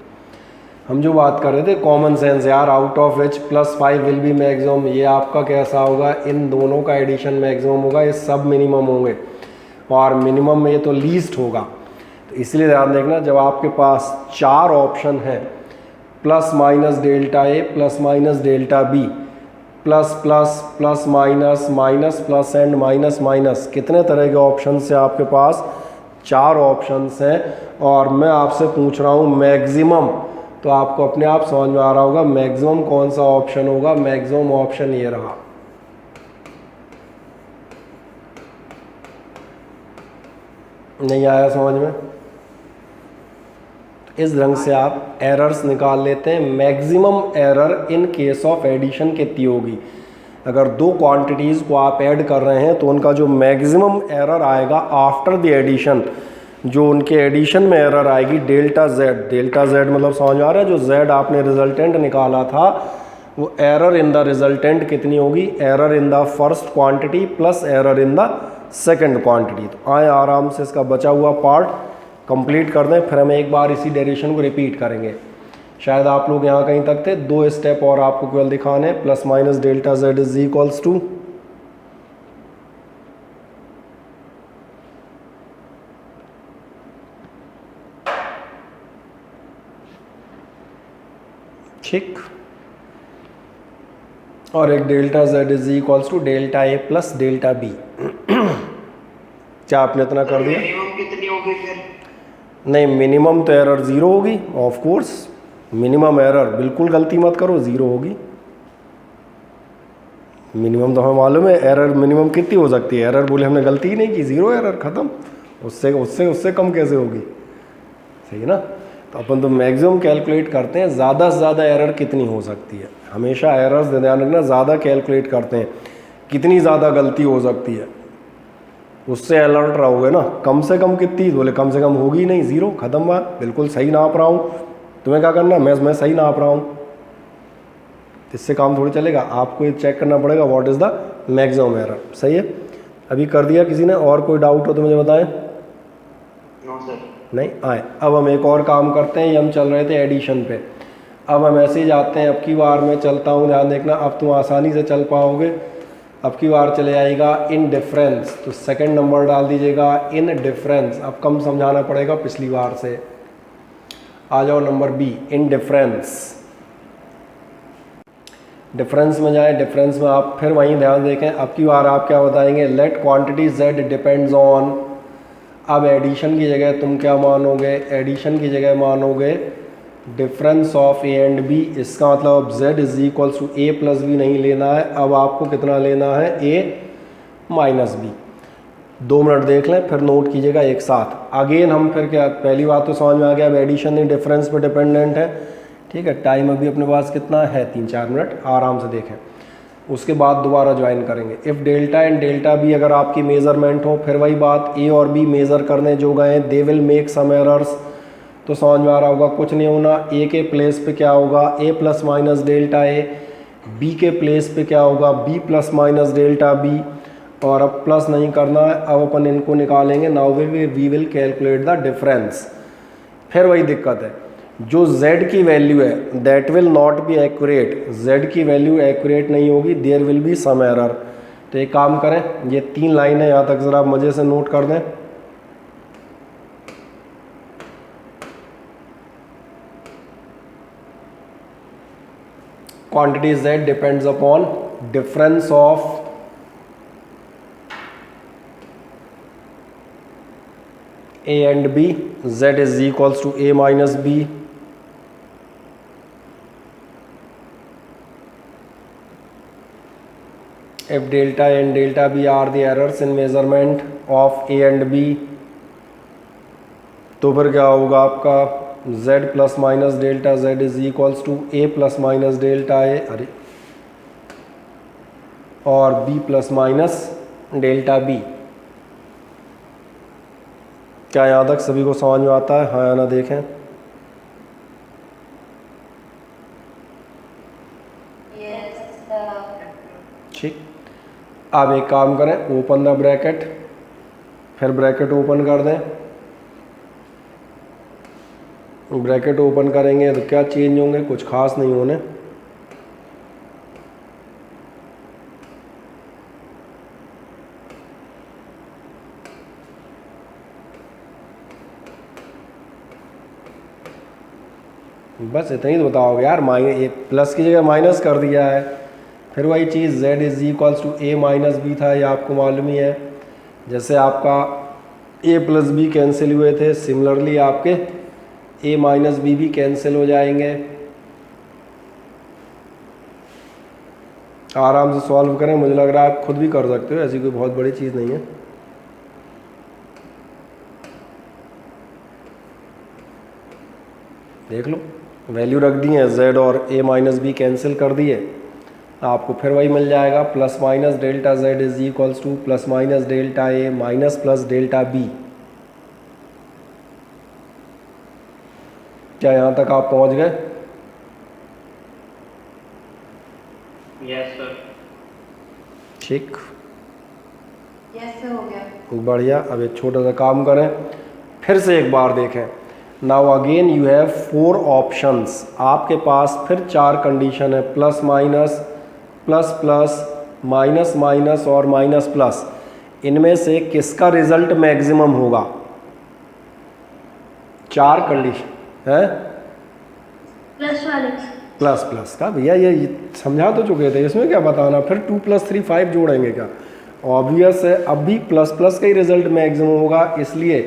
हम जो बात कर रहे थे कॉमन सेंस यार, out of which +5 will be maximum, ये आपका कैसा होगा, इन दोनों का एडिशन मैक्सिमम होगा, ये सब मिनिमम होंगे और मिनिमम में ये तो लीस्ट होगा। तो इसलिए ध्यान देखना, जब आपके पास 4 ऑप्शन हैं plus minus delta A plus minus delta B plus plus plus minus minus plus and minus minus, कितने तरह के ऑप्शन से आपके पास 4 ऑप्शंस हैं और मैं आपसे पूछ रहा हूँ मैक्सिमम, तो आपको अपने आप समझ में आ रहा होगा मैक्सिमम कौन सा ऑप्शन होगा। मैक्सिमम ऑप्शन ये रहा। नहीं आया समझ में? इस ढंग से आप एरर्स निकाल लेते हैं। Maximum error in case of addition कितनी होगी? अगर 2 क्वांटिटीज़ को आप ऐड कर रहे हैं तो उनका जो मैक्सिमम एरर आएगा आफ्टर द एडिशन, जो उनके एडिशन में एरर आएगी डेल्टा जेड। डेल्टा जेड मतलब समझ आ रहा है, जो जेड आपने रिजल्टेंट निकाला था वो एरर इन द रिजल्टेंट कितनी होगी? Error in the first quantity plus error in the second quantity. तो आए आराम से इसका बचा हुआ पार्ट कंप्लीट कर दें, फिर हम एक बार इसी डेरिवेशन को रिपीट करेंगे। शायद आप लोग यहाँ कहीं तक थे, 2 स्टेप और आपको केवल दिखाने, plus minus delta Z is equals to ठीक, और एक delta Z is equals to delta A plus delta B. क्या आपने इतना कर दिया? मिनिमम कितनी होगी फिर? नहीं, मिनिमम तो एरर 0 होगी ऑफ कोर्स। मिनिमम एरर बिल्कुल गलती मत करो, 0 होगी। मिनिमम तो हमें मालूम है, एरर मिनिमम कितनी हो सकती है? एरर बोले हमने गलती ही नहीं की, 0 एरर ख़त्म। उससे उससे उससे कम कैसे होगी? सही है ना? तो अपन तो मैक्सिमम कैलकुलेट करते हैं, ज़्यादा से ज़्यादा एरर कितनी हो सकती है। हमेशा एरर्स ध्यान रखना, ज़्यादा कैलकुलेट करते हैं कितनी ज़्यादा गलती हो सकती है, उससे अलर्ट रहोगे ना। कम से कम कितनी? बोले कम से कम होगी नहीं, 0 ख़त्म बात। बिल्कुल सही नाप रहा हूँ, तुम्हें क्या करना, मैं सही नाप रहा हूँ, इससे काम थोड़ी चलेगा। आपको ये चेक करना पड़ेगा what is the maximum error. सही है? अभी कर दिया किसी ने? और कोई डाउट हो तो मुझे बताएं। No sir. नहीं आए। अब हम एक और काम करते हैं, ये हम चल रहे थे एडिशन पे, अब हम ऐसे ही जाते हैं। अब की बार मैं चलता हूँ, ध्यान देखना, अब तुम आसानी से चल पाओगे। अब की बार चले आएगा इन डिफरेंस, तो सेकंड नंबर डाल दीजिएगा इन डिफरेंस। अब कम समझाना पड़ेगा पिछली बार से। आ जाओ number B, in difference. Difference में जाए, डिफरेंस में आप फिर वहीं ध्यान देखें। अब की बार आप क्या बताएंगे? Let quantity Z depends on. अब एडिशन की जगह तुम क्या मानोगे? एडिशन की जगह मानोगे difference of A and B. इसका मतलब z is equals to A plus B नहीं लेना है, अब आपको कितना लेना है? a minus B. 2 मिनट देख लें, फिर नोट कीजिएगा एक साथ। अगेन हम फिर क्या, पहली बात तो समझ में आ गया, अब एडिशन ही डिफरेंस पे डिपेंडेंट है। ठीक है, टाइम अभी अपने पास कितना है? 3-4 मिनट, आराम से देखें। उसके बाद दोबारा ज्वाइन करेंगे। If delta and delta B अगर आपकी मेज़रमेंट हो, फिर वही बात, ए और बी मेज़र करने जो गए they will make some errors. तो समझ में आ रहा होगा, कुछ नहीं होना। ए के प्लेस पे क्या होगा? A plus minus delta A. B के प्लेस पे क्या होगा? B plus minus delta B. और अब प्लस नहीं करना है, अब अपन इनको निकालेंगे। Now we will calculate the difference. फिर वही दिक्कत है, जो z की वैल्यू है that will not be accurate. z की वैल्यू एक्यूरेट नहीं होगी, there will be some error. तो एक काम करें, ये 3 लाइनें यहाँ तक ज़रा मज़े से नोट कर दें। quantity z depends upon difference of a and b. z is equals to a minus b. If delta a and delta b are the errors in measurement of a and b, तो फिर क्या होगा आपका? z plus minus delta z is equals to a plus minus delta a, अरे, और b plus minus delta b। क्या यहाँ तक सभी को समझ में आता है? हाँ या ना देखें। अब एक काम करें, ओपन द ब्रैकेट, फिर ब्रैकेट ओपन कर दें। ब्रैकेट ओपन करेंगे तो क्या चेंज होंगे, कुछ खास नहीं होने। बस इतना ही तो बताओगे यार, ये प्लस की जगह माइनस कर दिया है। फिर वही चीज़ z is equals to a minus B था, ये आपको मालूम ही है। जैसे आपका a प्लस बी कैंसिल हुए थे, सिमिलरली आपके a माइनस बी भी कैंसिल हो जाएंगे। आराम से सॉल्व करें, मुझे लग रहा है आप खुद भी कर सकते हो, ऐसी कोई बहुत बड़ी चीज़ नहीं है। देख लो, वैल्यू रख दी है, z और a माइनस बी कैंसिल कर दिए, आपको फिर वही मिल जाएगा, plus minus delta z is equals to plus minus delta a minus plus delta b। क्या यहाँ तक आप पहुँच गए? Yes sir. ठीक, यस सर, हो गया। बढ़िया। अब एक छोटा सा काम करें, फिर से एक बार देखें। Now again you have 4 options, आपके पास फिर 4 कंडीशन है, plus minus, plus plus, minus minus और माइनस प्लस। इनमें से किसका रिजल्ट मैक्सिमम होगा? 4 कंडीशन है, प्लस वाले। प्लस प्लस का। भैया ये समझा तो चुके थे, इसमें क्या बताना, फिर 2 + 3 5 जोड़ेंगे क्या? ऑब्वियस है, अब भी प्लस प्लस का ही रिजल्ट मैक्सिमम होगा। इसलिए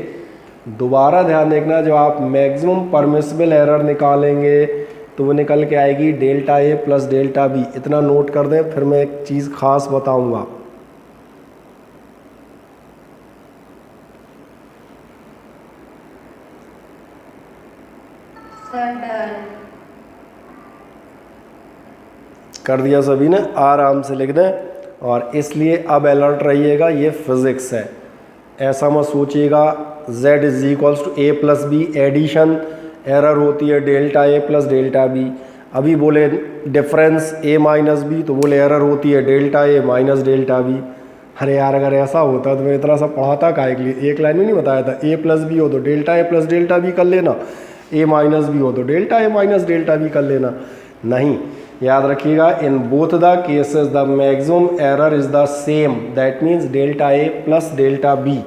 दोबारा ध्यान देखना, जब आप मैक्सिमम परमिसिबल एरर निकालेंगे तो वो निकल के आएगी delta A plus delta B. इतना नोट कर दें, फिर मैं एक चीज़ खास बताऊंगा। कर दिया सभी ने, आराम से लिख दें। और इसलिए अब अलर्ट रहिएगा, ये फिज़िक्स है, ऐसा मत सोचिएगा z is equals to a plus B, addition error होती है delta a plus delta B. अभी बोले डिफरेंस a माइनस बी, तो बोले एरर होती है delta a minus delta B. अरे यार, अगर ऐसा होता तो मैं इतना सा पढ़ाता काहे के लिए? एक लाइन में नहीं बताया था, a प्लस बी हो तो delta a plus delta B कर लेना, a माइनस बी हो तो delta a minus delta B कर लेना। नहीं, याद रखिएगा, in both the cases the maximum error is the same, that means delta a plus delta B.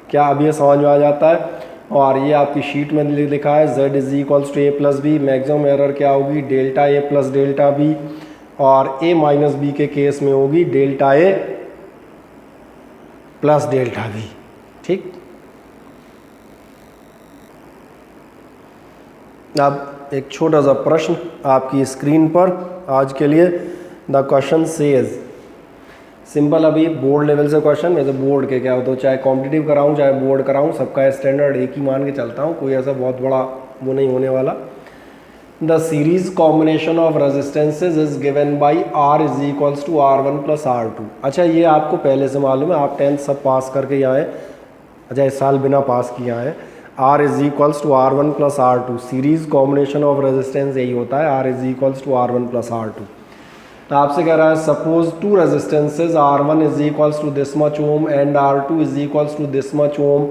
क्या अब ये समझ में आ जाता है? और ये आपकी शीट में लिखा है z is equals to a plus B, maximum error क्या होगी? Delta a plus delta B, और a माइनस बी के केस में होगी delta a plus delta B. ठीक, अब एक छोटा सा प्रश्न आपकी स्क्रीन पर आज के लिए। द क्वेश्चन सेज, सिंपल, अभी बोर्ड लेवल से क्वेश्चन, वैसे बोर्ड के क्या होता है, चाहे कॉम्पिटिटिव कराऊं चाहे बोर्ड कराऊं, सबका स्टैंडर्ड एक ही मान के चलता हूं, कोई ऐसा बहुत बड़ा वो नहीं होने वाला। The series combination of resistances is given by r is equals to r1 plus r2। अच्छा, ये आपको पहले से मालूम है, आप 10th सब पास करके यहाँ आए, अच्छा इस साल बिना पास किया है। r is equals to r1 plus r2, series combination of resistance यही होता है, r is equals to r1 plus r2। तो आपसे कह रहा है suppose 2 resistances r1 is equals to this much ohm and r2 is equals to this much ohm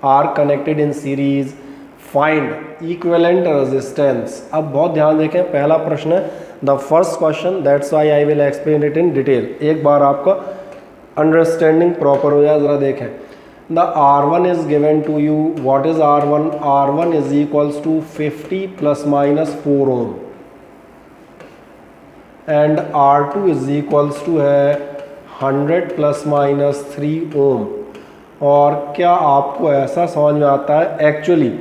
are connected in series, find equivalent resistance. अब बहुत ध्यान देखें, पहला प्रश्न है the first question, that's why I will explain it in detail. एक बार आपका understanding proper हो जाए, ज़रा देखें। The R1 is given to you, what is R1? R1 is equals to 50 plus minus 4 ohm and R2 is equals to है 100 plus minus 3 ohm। और क्या आपको ऐसा समझ में आता है, एक्चुअली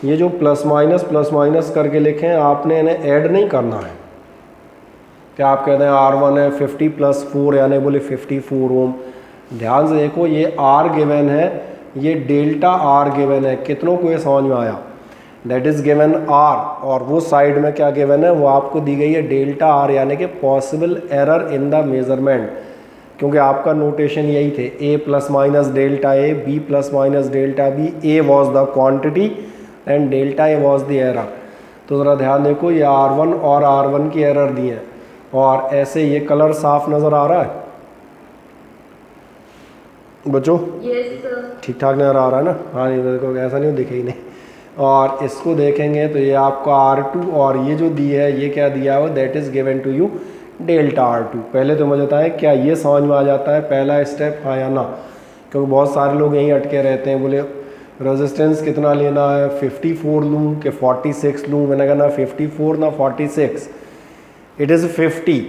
ये जो प्लस माइनस करके लिखे हैं, आपने इन्हें ऐड नहीं करना है। क्या आप कहते हैं R1 है 50 प्लस 4, यानी बोले 54 ओम। ध्यान से देखो, ये R गिवन है, ये डेल्टा R गिवन है, कितनों को ये समझ में आया? दैट इज गिवन R, और वो साइड में क्या गिवन है, वो आपको दी गई है डेल्टा R, यानी कि possible error in the measurement, क्योंकि आपका नोटेशन यही थे, A plus minus delta A, B plus minus delta B, A was the quantity and delta A was the error. तो ज़रा ध्यान देखो, ये R1 और R1 की एरर दी है, और ऐसे ये कलर साफ नज़र आ रहा है, बच्चों Yes, sir. ठीक ठाक नज़र आ रहा है ना? हाँ, नहीं देखो ऐसा नहीं दिखे ही नहीं। और इसको देखेंगे तो ये आपका R2 और ये जो दी है ये क्या दिया हुआ, that is given to you delta R2। पहले तो मुझे बताएं क्या ये समझ में आ जाता है पहला स्टेप, हाँ या ना? क्योंकि बहुत सारे लोग यहीं अटके रहते हैं, बोले रेजिस्टेंस कितना लेना है, 54 लूँ कि 46 लूँ? मैंने कहा ना 54 ना 46, it is 50,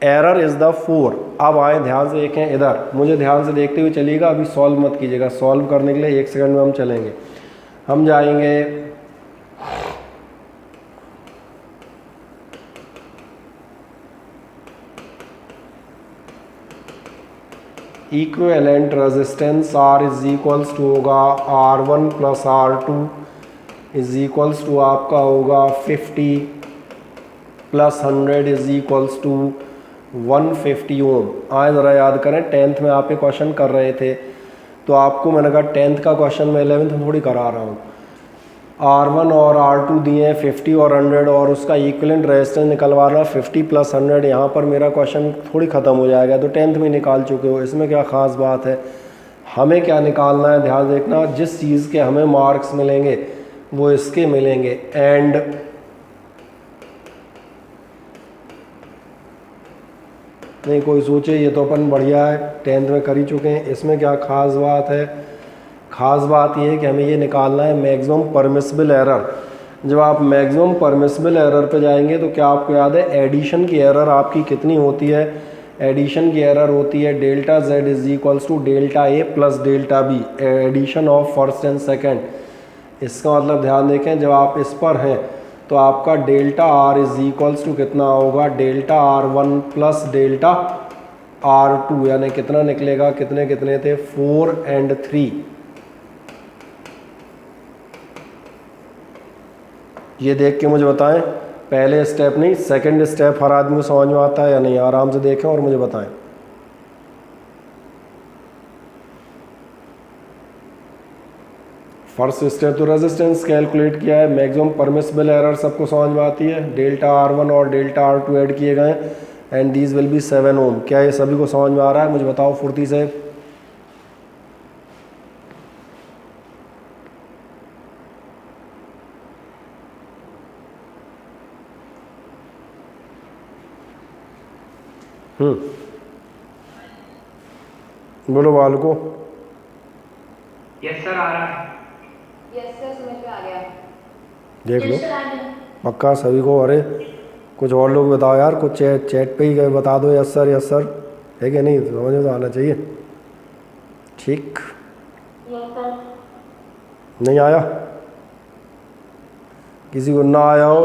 error is the 4। अब आए ध्यान से देखें इधर, मुझे ध्यान से देखते हुए चलिएगा, अभी सॉल्व मत कीजिएगा, सॉल्व करने के लिए 1 सेकंड में हम चलेंगे। हम जाएंगे equivalent resistance R is equals to होगा R1 plus R2 is equals to आपका होगा 50 प्लस 100 इज इक्वल्स टू 150 ओम। आए ज़रा याद करें, 10th में आप ये क्वेश्चन कर रहे थे तो आपको मैंने कहा 10th का क्वेश्चन मैं 11th में थोड़ी करा रहा हूँ। R1 और R2 दिए हैं 50 और 100 और उसका इक्विवेलेंट रेजिस्टेंस निकलवाना 50 प्लस 100। यहाँ पर मेरा क्वेश्चन थोड़ी ख़त्म हो जाएगा, तो 10th में निकाल चुके हो, इसमें क्या ख़ास बात है? हमें क्या निकालना है, ध्यान देखना, जिस चीज़ के हमें मार्क्स मिलेंगे वो इसके मिलेंगे। एंड नहीं कोई सोचे ये तो अपन बढ़िया है 10th में कर ही चुके हैं, इसमें क्या ख़ास बात है? ख़ास बात ये है कि हमें ये निकालना है मैक्सिमम परमिसिबल एरर। जब आप मैक्सिमम परमिसिबल एरर पे जाएंगे तो क्या आपको याद है एडिशन की एरर आपकी कितनी होती है? एडिशन की एरर होती है delta Z is equals to delta A plus delta B, addition of first and second. इसका मतलब ध्यान देखें, जब आप इस पर हैं तो आपका delta R is equals to कितना होगा, delta R1 plus delta R2, यानी कितना निकलेगा, कितने कितने थे, 4 और 3। ये देख के मुझे बताएं, पहले स्टेप नहीं सेकंड स्टेप हर आदमी को समझ में आता है या नहीं? आराम से देखें और मुझे बताएं। फर्स्ट स्टेप तो रेजिस्टेंस कैलकुलेट किया है, मैक्सिमम परमिसिबल एरर सबको समझ में आती है, डेल्टा R1 और डेल्टा R2 ऐड किए गए एंड दीज विल बी 7 ओम। क्या ये सभी को समझ में आ रहा है? मुझे बताओ फुर्ती से। बोलो बालको। यस सर, आ रहा है। Yes, sir. समझ में आ गया। देख लो Yes, sir. I know. पक्का सभी को। अरे कुछ और लोग बताओ यार, कुछ चैट पे ही बता दो यस सर है कि नहीं, समझ में तो आना चाहिए। ठीक, Yes, sir. नहीं आया? किसी को ना आया हो,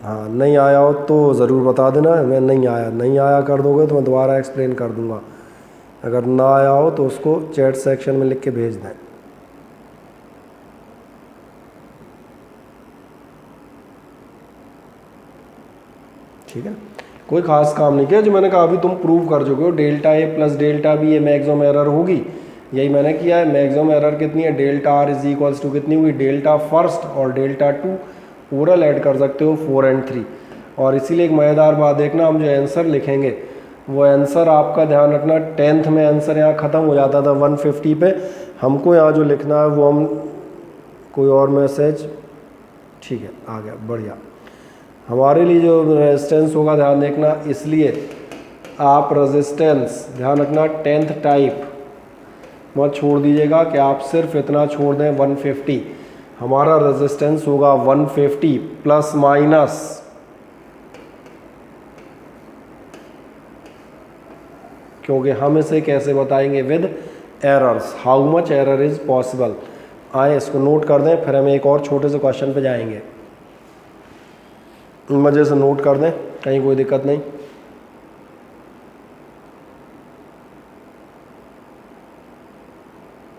हाँ नहीं आया हो तो ज़रूर बता देना, मैं नहीं आया कर दोगे तो मैं दोबारा एक्सप्लेन कर दूंगा। अगर ना आया हो तो उसको चैट सेक्शन में लिख के भेज दें। ठीक है, कोई ख़ास काम नहीं किया, जो मैंने कहा अभी तुम प्रूव कर चुके हो, delta A plus delta B ये मैक्सिमम एरर होगी, यही मैंने किया है। मैक्सिमम एरर कितनी है, delta R is equals to कितनी हुई, डेल्टा फर्स्ट और डेल्टा 2 ओरल ऐड कर सकते हो 4 और 3। और इसीलिए एक मज़ेदार बात देखना, हम जो आंसर लिखेंगे वो आंसर आपका ध्यान रखना, 10th में आंसर यहाँ ख़त्म हो जाता था 150 पे, हमको यहाँ जो लिखना है वो हम कोई और मैसेज, ठीक है आ गया, बढ़िया। हमारे लिए जो रेजिस्टेंस होगा ध्यान देखना, इसलिए आप रेजिस्टेंस ध्यान रखना 10th टाइप मत छोड़ दीजिएगा कि आप सिर्फ इतना छोड़ दें 150। हमारा रेजिस्टेंस होगा 150 प्लस माइनस क्योंकि हम इसे कैसे बताएंगे, with errors, how much error is possible. आए इसको नोट कर दें, फिर हम एक और छोटे से क्वेश्चन पे जाएंगे। मज़े से नोट कर दें, कहीं कोई दिक्कत नहीं।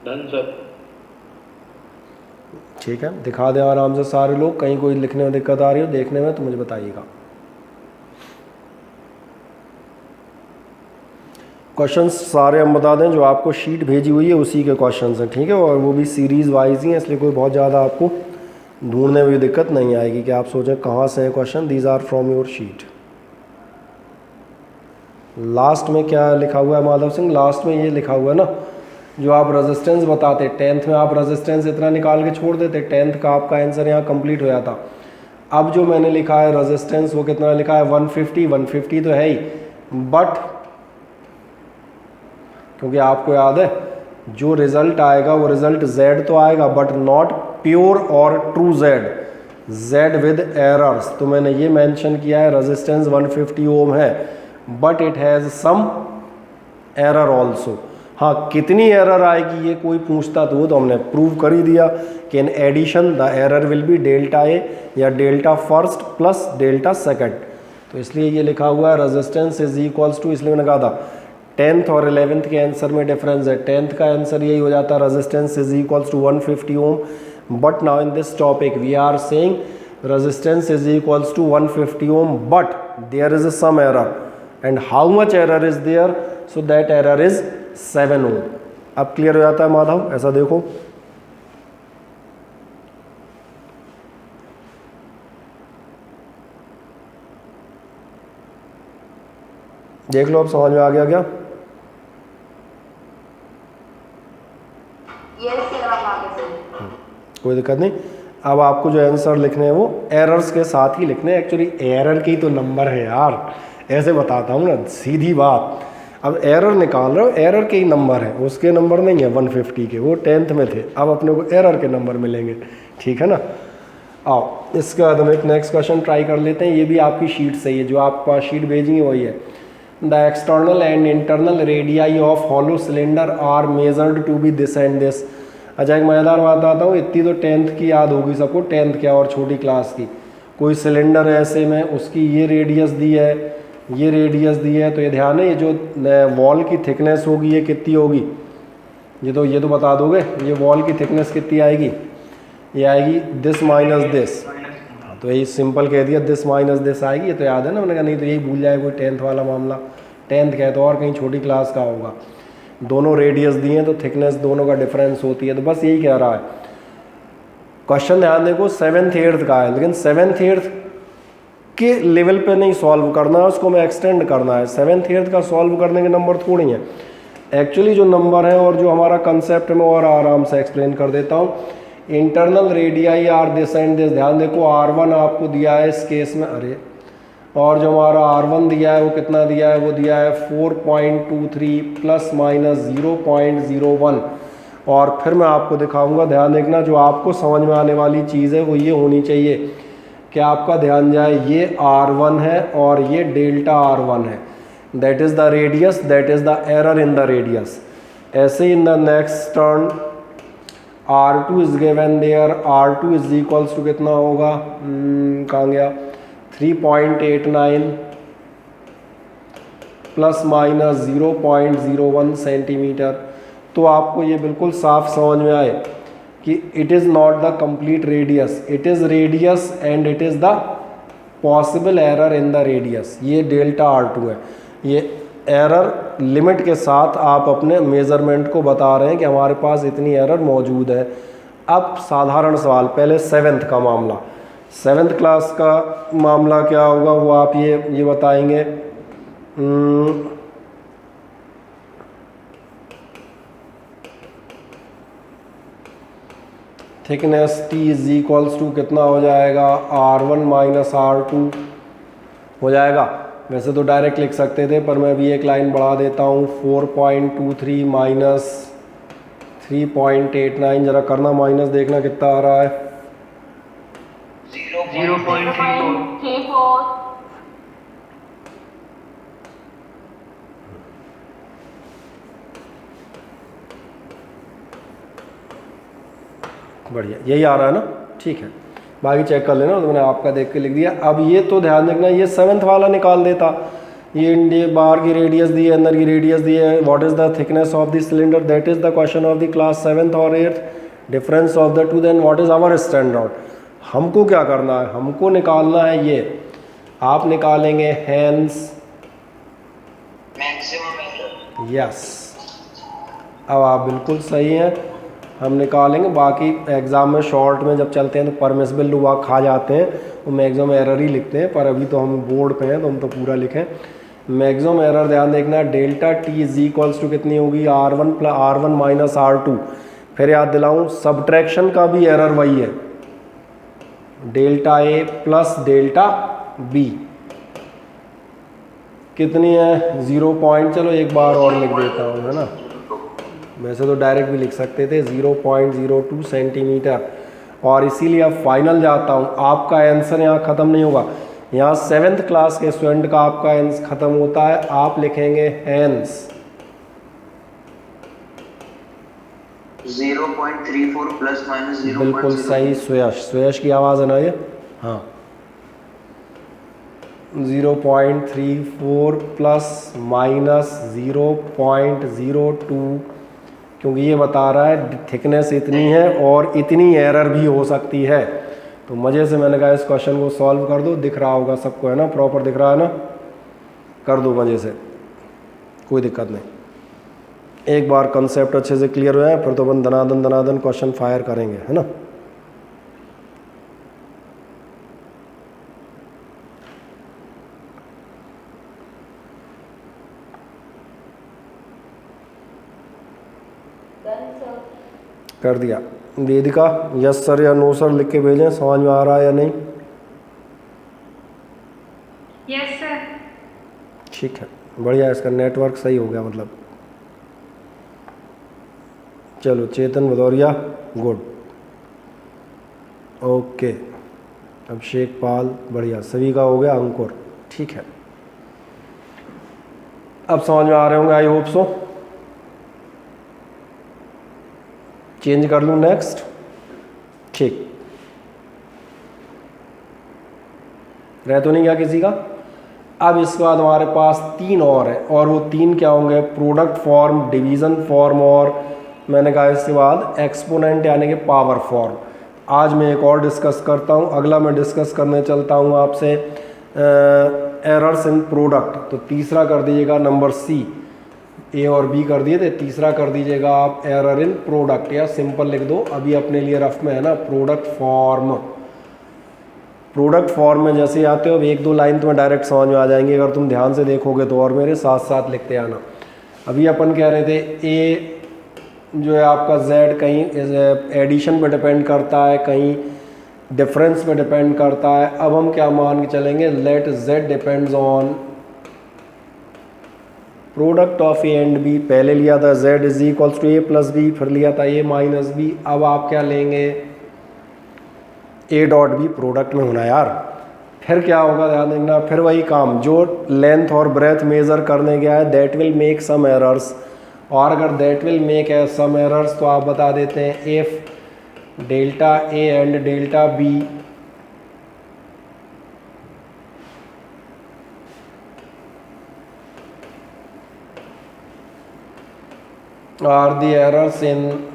Done sir. ठीक है, दिखा दें आराम से सारे लोग, कहीं कोई लिखने में दिक्कत आ रही हो देखने में तो मुझे बताइएगा। क्वेश्चंस सारे हम बता दें, जो आपको शीट भेजी हुई है उसी के क्वेश्चंस हैं, ठीक है, और वो भी सीरीज़ वाइज ही हैं, इसलिए कोई बहुत ज़्यादा आपको ढूंढने में भी दिक्कत नहीं आएगी कि आप सोचें कहाँ से है question. These are from your sheet. Last में क्या लिखा हुआ है माधव सिंह, लास्ट में ये लिखा हुआ है ना, जो आप रेजिस्टेंस बताते 10th में, आप रेजिस्टेंस इतना निकाल के छोड़ देते, 10th का आपका आंसर यहाँ कंप्लीट हो जाता। अब जो मैंने लिखा है रेजिस्टेंस वो कितना लिखा है 150, 150 तो है ही, बट क्योंकि आपको याद है जो रिजल्ट आएगा वो रिजल्ट Z तो आएगा बट नॉट प्योर और ट्रू Z विद एरर्स। तो मैंने ये मेंशन किया है रेजिस्टेंस 150 ओम है but it has some error also. हाँ, कितनी एरर आएगी ये कोई पूछता तो हमने प्रूव कर ही दिया कि in addition the error will be delta A या delta first plus delta second. तो इसलिए ये लिखा हुआ है रेजिस्टेंस इज इक्वल्स टू, इसलिए मैंने कहा था 10th और 11th के आंसर में डिफरेंस है। 10th का आंसर यही हो जाता है resistance is equals to 150 ohm, but now in this topic we are saying resistance is equals to 150 ohm but there is some error and how much error is there, so that error is 7 ohm. अब clear हो जाता है माधव, ऐसा देखो देख लो, अब समझ में आ गया क्या? यस सर, आप आगे से। कोई दिक्कत नहीं। अब आपको जो आंसर लिखने हैं वो एरर्स के साथ ही लिखने हैं। एक्चुअली एरर की तो नंबर है यार, ऐसे बताता हूँ ना सीधी बात। अब एरर निकाल रहे हो, एरर के ही नंबर है, उसके नंबर नहीं है 150 के, वो 10th में थे। अब अपने को एरर के नंबर मिलेंगे, ठीक है ना। आओ इसके बाद हम एक नेक्स्ट क्वेश्चन ट्राई कर लेते हैं। ये भी आपकी शीट से ही है, जो आपके पास शीट भेजी है वही है। The external and internal radii of hollow cylinder are measured to be this and this. अच्छा, एक मज़ेदार बात बताता हूँ, इतनी तो 10th की याद होगी सबको, 10th क्या और छोटी क्लास की। कोई सिलेंडर है ऐसे में, उसकी ये रेडियस दी है, ये रेडियस दी है, तो ये ध्यान है ये जो वॉल की थिकनेस होगी ये कितनी होगी, ये तो बता दोगे। ये वॉल की थिकनेस कितनी आएगी, ये आएगी दिस माइनस दिस। तो यही सिंपल कह दिया, दिस माइनस दिस आएगी, ये तो याद है ना। मैंने कहा नहीं तो यही भूल जाए कोई 10th वाला मामला। 10th का है तो और कहीं छोटी क्लास का होगा। दोनों रेडियस दिए हैं तो थिकनेस दोनों का डिफरेंस होती है, तो बस यही कह रहा है। क्वेश्चन ध्यान देखो 7th 8th का है, लेकिन 7th 8th के लेवल पे नहीं सॉल्व करना है, उसको मैं एक्सटेंड करना है। 7th 8th का सॉल्व करने के नंबर थोड़ी हैं एक्चुअली जो नंबर है, और जो हमारा कंसेप्ट में और आराम से एक्सप्लेन कर देता हूँ। Internal radii are this and this. ध्यान देखो R1 आपको दिया है इस केस में, अरे, और जो हमारा R1 दिया है वो कितना दिया है, वो दिया है 4.23 प्लस माइनस 0.01। और फिर मैं आपको दिखाऊंगा, ध्यान देखना, जो आपको समझ में आने वाली चीज़ है वो ये होनी चाहिए कि आपका ध्यान जाए, ये R1 है और ये डेल्टा R1 है, that is the radius, that is the error in the radius. ऐसे in the next turn R2 is given there, R2 is equals to कितना होगा, कहाँ गया, 3.89 प्लस माइनस 0.01 सेंटीमीटर। तो आपको ये बिल्कुल साफ समझ में आए कि it is not the complete radius, it is radius and it is the possible error in the radius. ये डेल्टा R2 है, ये एरर लिमिट के साथ आप अपने मेज़रमेंट को बता रहे हैं कि हमारे पास इतनी एरर मौजूद है। अब साधारण सवाल, पहले 7th का मामला, 7th क्लास का मामला क्या होगा वो आप ये बताएंगे। Thickness T is equals to कितना हो जाएगा, R1 माइनस R2 हो जाएगा। वैसे तो डायरेक्ट लिख सकते थे, पर मैं अभी एक लाइन बढ़ा देता हूँ, 4.23 माइनस 3.89, जरा करना माइनस, देखना कितना आ रहा है, 0.34। बढ़िया, यही आ रहा है ना, ठीक है। बाकी चेक कर लेना, तो मैंने आपका देख के लिख दिया। अब ये तो ध्यान रखना, ये 7th वाला निकाल देता। ये बाहर की रेडियस दी है, अंदर की रेडियस दी है, what is the thickness of the cylinder, that is the question of the class 7th और 8th, difference of the two, then what is our standard. हमको क्या करना है, हमको निकालना है ये, आप निकालेंगे हैंस मैक्सिमम, यस। अब आप बिल्कुल सही हैं, हम निकालेंगे। बाकी एग्ज़ाम में शॉर्ट में जब चलते हैं तो परमिसिबल लोग खा जाते हैं, वो मैक्सिमम एरर ही लिखते हैं, पर अभी तो हम बोर्ड पे हैं तो हम तो पूरा लिखें। मैक्सिमम एरर ध्यान देखना, delta T is equals to कितनी होगी, R1 माइनस R2। फिर याद दिलाऊं, सब्ट्रैक्शन का भी एरर वही है, delta A plus delta B कितनी है 0 पॉइंट, चलो एक बार और लिख देता हूँ, है ना, वैसे तो डायरेक्ट भी लिख सकते थे 0.02 सेंटीमीटर। और इसीलिए अब फाइनल जाता हूँ, आपका आंसर यहाँ ख़त्म नहीं होगा, यहाँ 7th क्लास के स्टूडेंट का आपका आंसर ख़त्म होता है, आप लिखेंगे हैंस 0.34 प्लस माइनस 0.0। बिल्कुल सही सुयश की आवाज़ है ना ये, हाँ 0.34 प्लस माइनस 0.02, क्योंकि ये बता रहा है थिकनेस इतनी है और इतनी एरर भी हो सकती है। तो मज़े से मैंने कहा इस क्वेश्चन को सॉल्व कर दो, दिख रहा होगा सबको, है ना, प्रॉपर दिख रहा है ना, कर दो मज़े से, कोई दिक्कत नहीं। एक बार कंसेप्ट अच्छे से क्लियर हो जाए फिर तो अपन दनादन क्वेश्चन फायर करेंगे, है ना। कर दिया। वेदिका यस सर या नो सर लिख के भेजें, समझ में आ रहा है या नहीं। Yes sir. ठीक है, बढ़िया, इसका नेटवर्क सही हो गया मतलब। चलो चेतन भदौरिया गुड, ओके, अभिषेक पाल बढ़िया, सभी का हो गया, अंकुर ठीक है, अब समझ में आ रहे होंगे आई होप सो। चेंज कर लूँ नेक्स्ट, ठीक, रह तो नहीं गया किसी का। अब इसके बाद हमारे पास 3 और है, और वो 3 क्या होंगे, प्रोडक्ट फॉर्म, डिवीज़न फॉर्म, और मैंने कहा इसके बाद एक्सपोनेंट यानी कि पावर फॉर्म। आज मैं एक और डिस्कस करता हूँ, अगला मैं डिस्कस करने चलता हूँ आपसे एरर्स इन प्रोडक्ट। तो तीसरा कर दीजिएगा नंबर सी, ए और बी कर दिए थे, तीसरा कर दीजिएगा आप एरर इन प्रोडक्ट, या सिंपल लिख दो अभी अपने लिए रफ में, है ना, प्रोडक्ट फॉर्म। प्रोडक्ट फॉर्म में जैसे ही आते हो, अब 1-2 लाइन तुम्हें डायरेक्ट समझ में आ जाएंगी अगर तुम ध्यान से देखोगे तो, और मेरे साथ साथ लिखते आना। अभी अपन कह रहे थे ए जो है आपका z कहीं एडिशन पे डिपेंड करता है, कहीं डिफरेंस पे डिपेंड करता है। अब हम क्या मान के चलेंगे, let z depends on product of A and B. पहले लिया था z is equals to A plus B, फिर लिया था ए माइनस बी, अब आप क्या लेंगे, ए डॉट बी प्रोडक्ट में होना यार। फिर क्या होगा ध्यान देखना, फिर वही काम, जो लेंथ और ब्रेथ मेज़र करने गया है that will make some errors, और अगर that will make some errors तो आप बता देते हैं if delta A and delta B are the errors in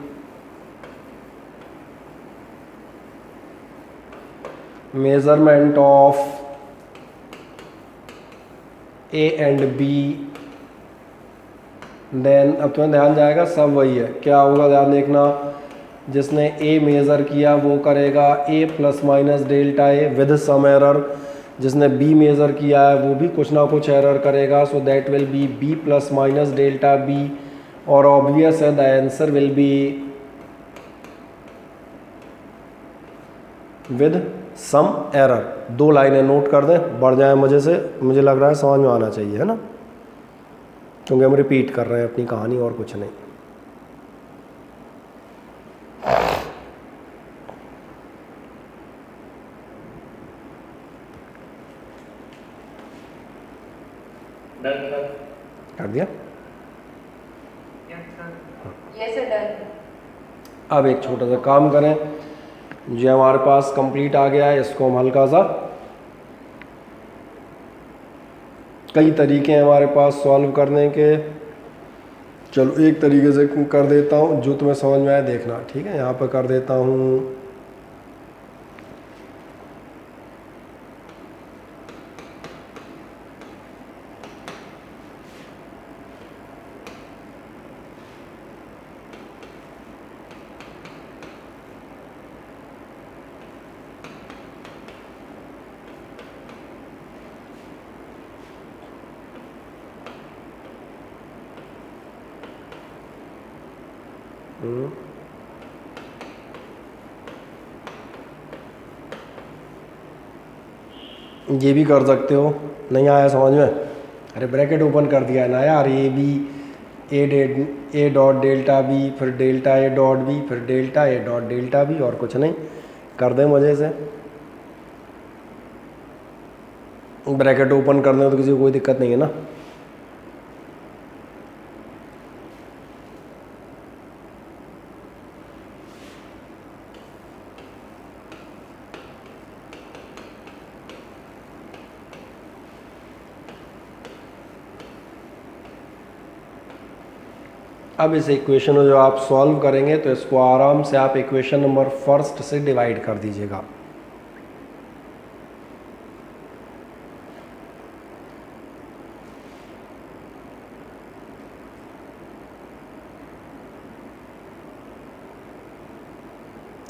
measurement of A and B, then अब तुम्हें ध्यान जाएगा सब वही है, क्या होगा ध्यान देखना, जिसने A मेज़र किया वो करेगा A plus minus delta A with some error, जिसने B मेज़र किया है वो भी कुछ ना कुछ एरर करेगा, so that will be B plus minus delta B, और ऑब्वियस है the answer will be with some error. 2 लाइनें नोट कर दें, बढ़ जाए मज़े से, मुझे लग रहा है समझ में आना चाहिए, है ना, क्योंकि हम रिपीट कर रहे हैं अपनी कहानी और कुछ नहीं। Done sir. कर दिया। Yes sir, done. अब एक छोटा सा काम करें, जो हमारे पास कंप्लीट आ गया है इसको हम हल्का सा, कई तरीके हैं हमारे पास सॉल्व करने के, चलो एक तरीके से कर देता हूँ जो तुम्हें समझ में आए देखना, ठीक है। यहाँ पर कर देता हूँ ये भी कर सकते हो। नहीं आया समझ में? अरे ब्रैकेट ओपन कर दिया है ना यार, A B A dot delta B, फिर डेल्टा ए डॉट बी, फिर delta A dot delta B, और कुछ नहीं। कर दें मज़े से। ब्रैकेट ओपन करने में तो किसी को कोई दिक्कत नहीं है ना। अब इस इक्वेशन को जो आप सॉल्व करेंगे तो इसको आराम से आप इक्वेशन नंबर फर्स्ट से डिवाइड कर दीजिएगा।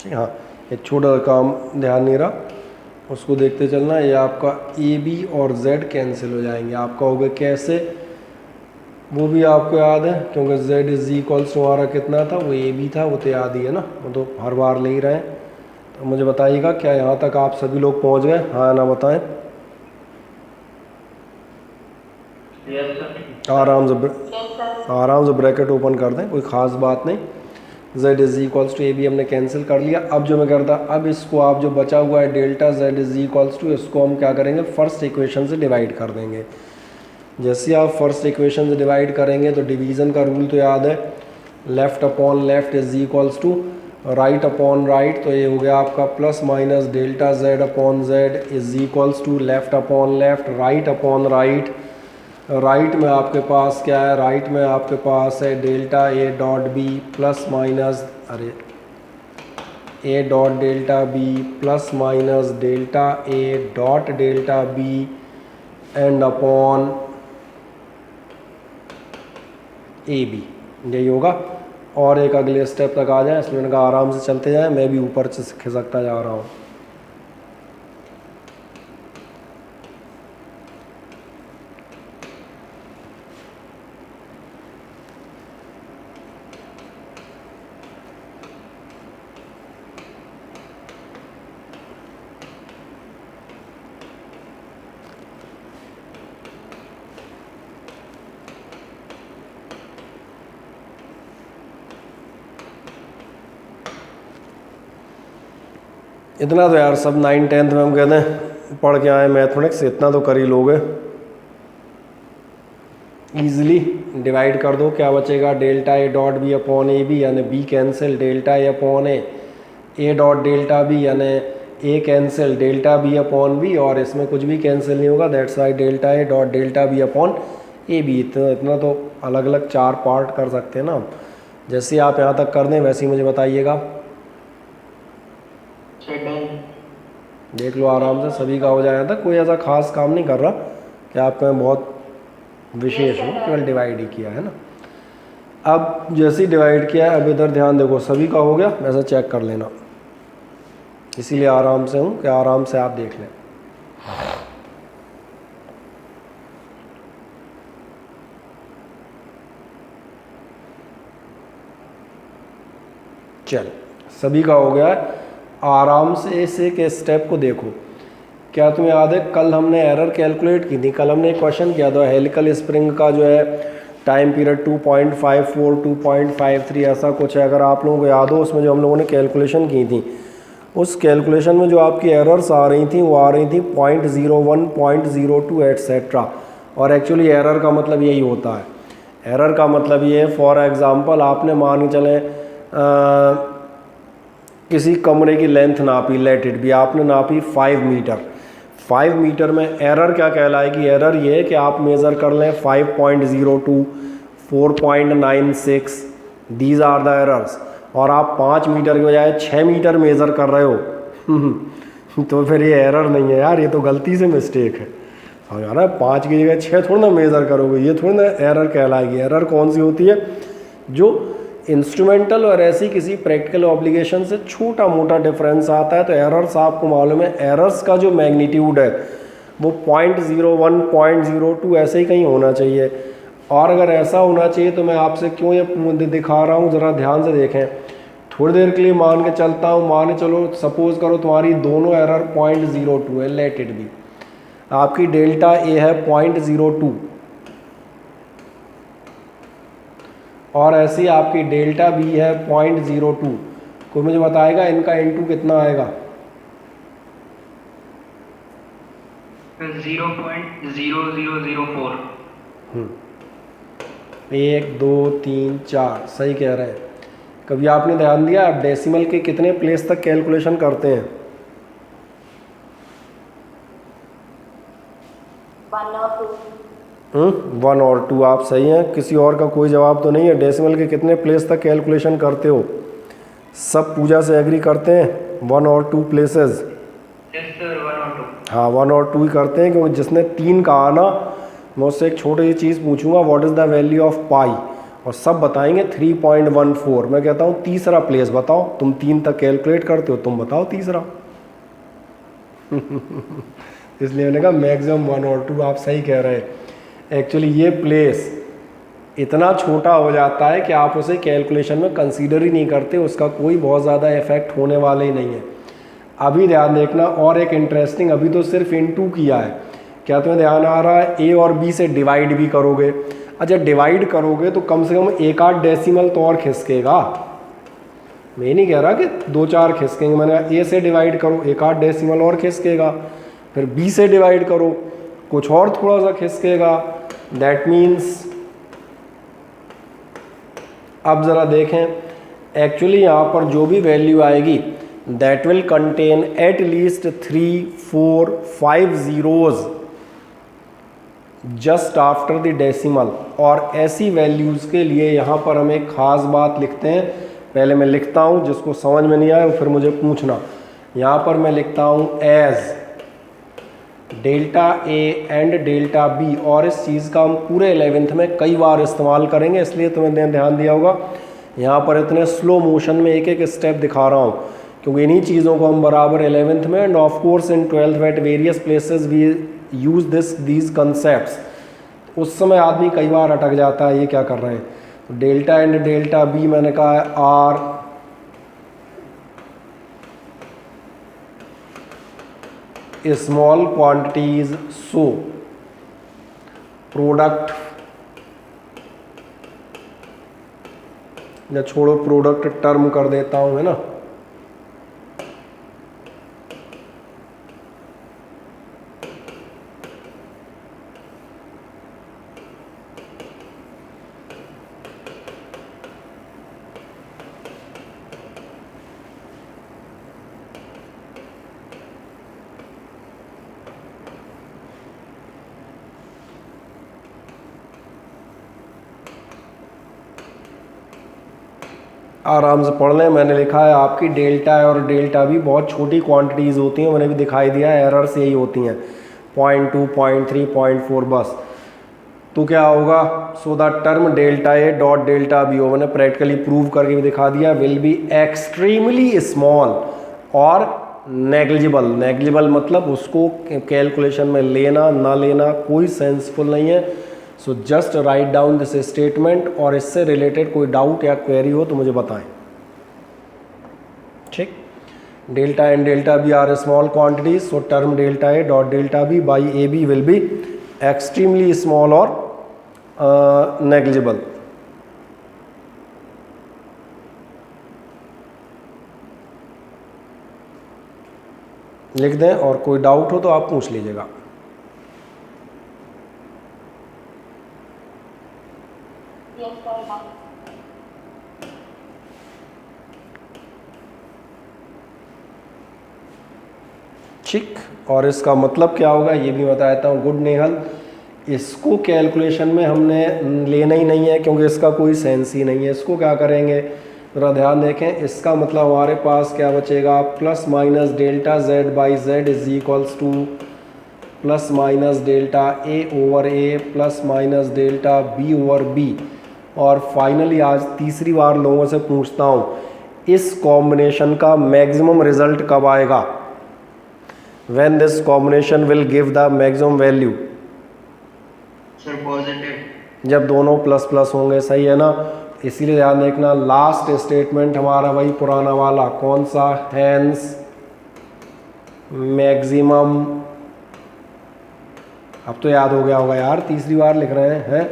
हाँ, एक छोटा काम ध्यान नहीं रहा, उसको देखते चलना। ये आपका ए बी और जेड कैंसिल हो जाएंगे। आपका होगा कैसे, वो भी आपको याद है, क्योंकि z इज इक्वल्स टू हमारा कितना था, वो ए बी था, वो तो याद ही है ना, वो तो हर बार ले ही रहे हैं। तो मुझे बताइएगा क्या यहाँ तक आप सभी लोग पहुँच गए? हाँ ना बताएं। आराम से ब्रैकेट ओपन कर दें, कोई ख़ास बात नहीं। z is equals to A B हमने कैंसिल कर लिया। अब जो मैं करता, अब इसको आप जो बचा हुआ है delta z is equals to, इसको हम क्या करेंगे, फर्स्ट इक्वेशन से डिवाइड कर देंगे। जैसे आप फर्स्ट इक्वेशन से डिवाइड करेंगे तो डिवीज़न का रूल तो याद है, left upon left is equals to right upon right. तो ये हो गया आपका plus minus delta z upon z is equals to left upon left, right upon right. Right में आपके पास क्या है, राइट में आपके पास है delta A dot B plus minus, अरे A dot delta B plus minus delta A dot delta B and upon A B, यही होगा। और एक अगले स्टेप तक आ जाए, इसमें इनका आराम से चलते जाएं, मैं भी ऊपर से खिसकता जा रहा हूँ। इतना तो यार सब 9th-10th में हम कहते हैं पढ़ के आए मैथमेटिक्स, इतना तो कर ही लोगे। ईजिली डिवाइड कर दो, क्या बचेगा, delta A dot B upon A B, यानी B cancel delta A upon A dot delta B यानी A cancel delta B upon B, और इसमें कुछ भी कैंसिल नहीं होगा, that's why delta A dot delta B upon A B. इतना तो अलग अलग 4 पार्ट कर सकते हैं ना। जैसे आप यहाँ तक कर दें वैसे ही मुझे बताइएगा। देख लो आराम से सभी का हो जाएगा था, कोई ऐसा खास काम नहीं कर रहा कि आपका बहुत विशेष हो, केवल डिवाइड ही किया है ना। अब जैसे ही डिवाइड किया है, अब इधर ध्यान देखो, सभी का हो गया, वैसा चेक कर लेना। इसीलिए आराम से हूँ कि आराम से आप देख लें। चल सभी का हो गया है, आराम से इस एक स्टेप को देखो। क्या तुम्हें याद है कल हमने एरर कैलकुलेट की थी? कल हमने एक क्वेश्चन किया था, हेलिकल स्प्रिंग का जो है टाइम पीरियड 2.54 2.53 ऐसा कुछ है, अगर आप लोगों को याद हो। उसमें जो हम लोगों ने कैलकुलेशन की थी, उस कैलकुलेशन में जो आपकी एरर्स आ रही थी वो आ रही थी 0.01 0.02 एट्सेट्रा। और एक्चुअली एरर का मतलब यही होता है। एरर का मतलब ये है, फॉर एग्ज़ाम्पल आपने मान के चलें किसी कमरे की लेंथ नापी, लेट इट भी, आपने नापी 5 मीटर। 5 मीटर में एरर क्या कहलाएगी? एरर ये है कि आप मेज़र कर लें 5.02 4.96, दीज आर द एरर्स, और आप 5 मीटर के बजाय 6 मीटर मेज़र कर रहे हो तो फिर ये एरर नहीं है यार, ये तो गलती से मिस्टेक है। समझ आ रहा है? 5 की जगह 6 थोड़ा ना मेज़र करोगे, ये थोड़ा ना एरर कहलाएगी। एरर कौन सी होती है? जो इंस्ट्रूमेंटल और ऐसी किसी प्रैक्टिकल ऑब्लिगेशन से छोटा मोटा डिफरेंस आता है। तो एरर्स आपको मालूम है, एरर्स का जो मैग्नीट्यूड है वो 0.01 0.02 ऐसे ही कहीं होना चाहिए। और अगर ऐसा होना चाहिए तो मैं आपसे क्यों ये दिखा रहा हूँ, ज़रा ध्यान से देखें। थोड़ी देर के लिए मान के चलता हूँ, मान के चलो सपोज करो तुम्हारी दोनों एरर 0.02 है, लेट इट बी। आपकी डेल्टा ए है 0.02 और ऐसी आपकी डेल्टा बी है 0.02। कोई मुझे बताएगा इनका इनटू कितना आएगा? 0.0004। 1 2 3 4 सही कह रहे हैं। कभी आपने ध्यान दिया आप डेसिमल के कितने प्लेस तक कैलकुलेशन करते हैं? 1 और 2 आप सही हैं। किसी और का कोई जवाब तो नहीं है? डेसिमल के कितने प्लेस तक कैलकुलेशन करते हो? सब पूजा से एग्री करते हैं 1 और 2 प्लेसेस? यस सर, 1 और 2। हाँ 1 और 2 ही करते हैं, क्योंकि जिसने 3 कहा ना, मैं उससे एक छोटी सी चीज़ पूछूंगा, what is the value of pi, और सब बताएंगे 3.14। मैं कहता हूँ तीसरा प्लेस बताओ, तुम 3 तक कैलकुलेट करते हो, तुम बताओ तीसरा। इसलिए मैंने कहा मैक्सिमम 1 और 2 आप सही कह रहे हैं। एक्चुअली ये प्लेस इतना छोटा हो जाता है कि आप उसे कैलकुलेशन में कंसीडर ही नहीं करते, उसका कोई बहुत ज़्यादा इफेक्ट होने वाला ही नहीं है। अभी ध्यान देखना, और एक इंटरेस्टिंग, अभी तो सिर्फ इनटू किया है, क्या तुम्हें ध्यान आ रहा है ए और बी से डिवाइड भी करोगे? अच्छा डिवाइड करोगे तो कम से कम 1-8 डेसिमल तो और खिसकेगा। मैं नहीं कह रहा कि 2-4 खिसकेंगे, मैंने ए से डिवाइड करो 1-8 डेसिमल और खिसकेगा, फिर बी से डिवाइड करो कुछ और थोड़ा सा खिसकेगा। दैट मीन्स अब ज़रा देखें, एक्चुअली यहाँ पर जो भी वैल्यू आएगी that will contain at least 3, 4, 5 zeros just after the decimal. और ऐसी वैल्यूज़ के लिए यहाँ पर हम एक ख़ास बात लिखते हैं, पहले मैं लिखता हूँ, जिसको समझ में नहीं आया फिर मुझे पूछना। यहाँ पर मैं लिखता हूँ as delta A and delta B, और इस चीज़ का हम पूरे 11th में कई बार इस्तेमाल करेंगे, इसलिए तुम्हें ध्यान दिया होगा यहाँ पर इतने स्लो मोशन में एक एक स्टेप दिखा रहा हूँ, क्योंकि इन्हीं चीज़ों को हम बराबर 11th में end of course in 12th at various places we use these concepts. उस समय आदमी कई बार अटक जाता है, ये क्या कर रहे हैं। तो डेल्टा एंड डेल्टा बी मैंने कहा है are small quantities, so product, या छोड़ो प्रोडक्ट टर्म कर देता हूँ, है ना। आराम से पढ़ लें। मैंने लिखा है आपकी डेल्टा और डेल्टा भी बहुत छोटी क्वांटिटीज़ होती हैं, मैंने भी दिखाई दिया है, एरर्स यही होती हैं 0.2, 0.3, 0.4 बस। तो क्या होगा, so the term delta A dot delta B, मैंने प्रैक्टिकली प्रूव करके भी दिखा दिया, विल बी एक्सट्रीमली स्मॉल और नेग्लिजिबल। नेग्लिजिबल मतलब उसको कैलकुलेशन में लेना ना लेना कोई सेंसफुल नहीं है। So just write down this statement, और इससे रिलेटेड कोई डाउट या क्वेरी हो तो मुझे बताएं। ठीक, delta and delta B are small quantities, so term delta A dot delta B by A B will be extremely small और नेग्लिजिबल। लिख दें, और कोई डाउट हो तो आप पूछ लीजिएगा। ठीक, और इसका मतलब क्या होगा ये भी बता देता हूँ। गुड नेहल, इसको कैलकुलेशन में हमने लेना ही नहीं है, क्योंकि इसका कोई सेंस ही नहीं है। इसको क्या करेंगे, ज़रा ध्यान देखें। इसका मतलब हमारे पास क्या बचेगा, plus minus delta Z by Z is equals to plus minus delta A over A plus minus delta B over B. और फाइनली आज तीसरी बार लोगों से पूछता हूँ, इस कॉम्बिनेशन का मैक्सिमम रिजल्ट कब आएगा? When this combination will give the maximum value? Sir, positive. जब दोनों प्लस प्लस होंगे, सही है ना। इसीलिए ध्यान देखना लास्ट स्टेटमेंट हमारा वही पुराना वाला कौन सा, हैंस मैक्सिमम, अब तो याद हो गया होगा यार, तीसरी बार लिख रहे हैं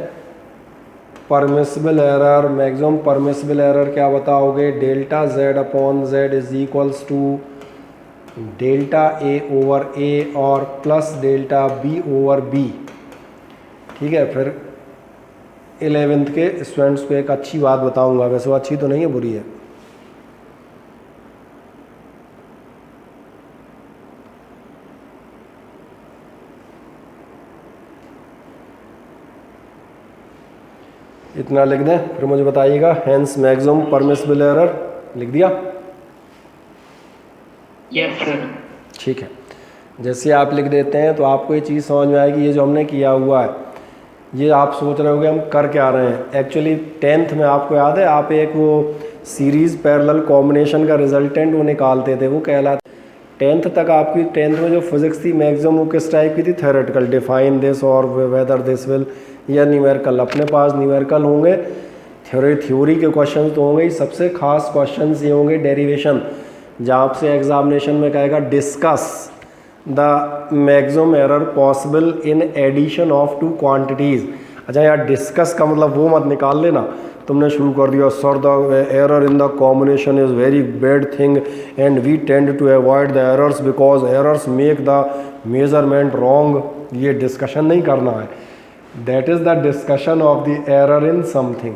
permissible error, maximum permissible error क्या बताओगे, delta Z upon Z is equals to delta A over A और plus delta B over B. ठीक है, फिर 11th के स्टूडेंट्स को एक अच्छी बात बताऊंगा, वैसे वो अच्छी तो नहीं है, बुरी है। इतना लिख दें, फिर मुझे बताइएगा हैंस मैक्सिमम परमिसिबल एरर लिख दिया। Yes sir. ठीक है, जैसे आप लिख देते हैं तो आपको ये चीज़ समझ में आएगी, ये जो हमने किया हुआ है ये आप सोच रहे होगे हम कर क्या रहे हैं। एक्चुअली 10th में आपको याद है आप एक वो सीरीज़ पैरेलल कॉम्बिनेशन का रिजल्टेंट वो निकालते थे, वो कहलाता 10th तक आपकी 10th में जो फिजिक्स थी मैक्सिमम वो किस टाइप की थी, थ्योरेटिकल, डिफाइन दिस और वेदर दिस विल, या न्यूमेरिकल। अपने पास न्यूमेरिकल होंगे, थ्योरी के क्वेश्चन तो होंगे ही, सबसे खास क्वेश्चन ये होंगे डेरिवेशन, जहाँ से एग्जामिनेशन में कहेगा discuss the maximum error possible in addition of two quantities. अच्छा यार डिस्कस का मतलब वो मत निकाल लेना, तुमने शुरू कर दिया sir the error in the combination is very bad thing and we tend to avoid the errors because errors make the measurement wrong. ये डिस्कशन नहीं करना है, that is the discussion of the error in something.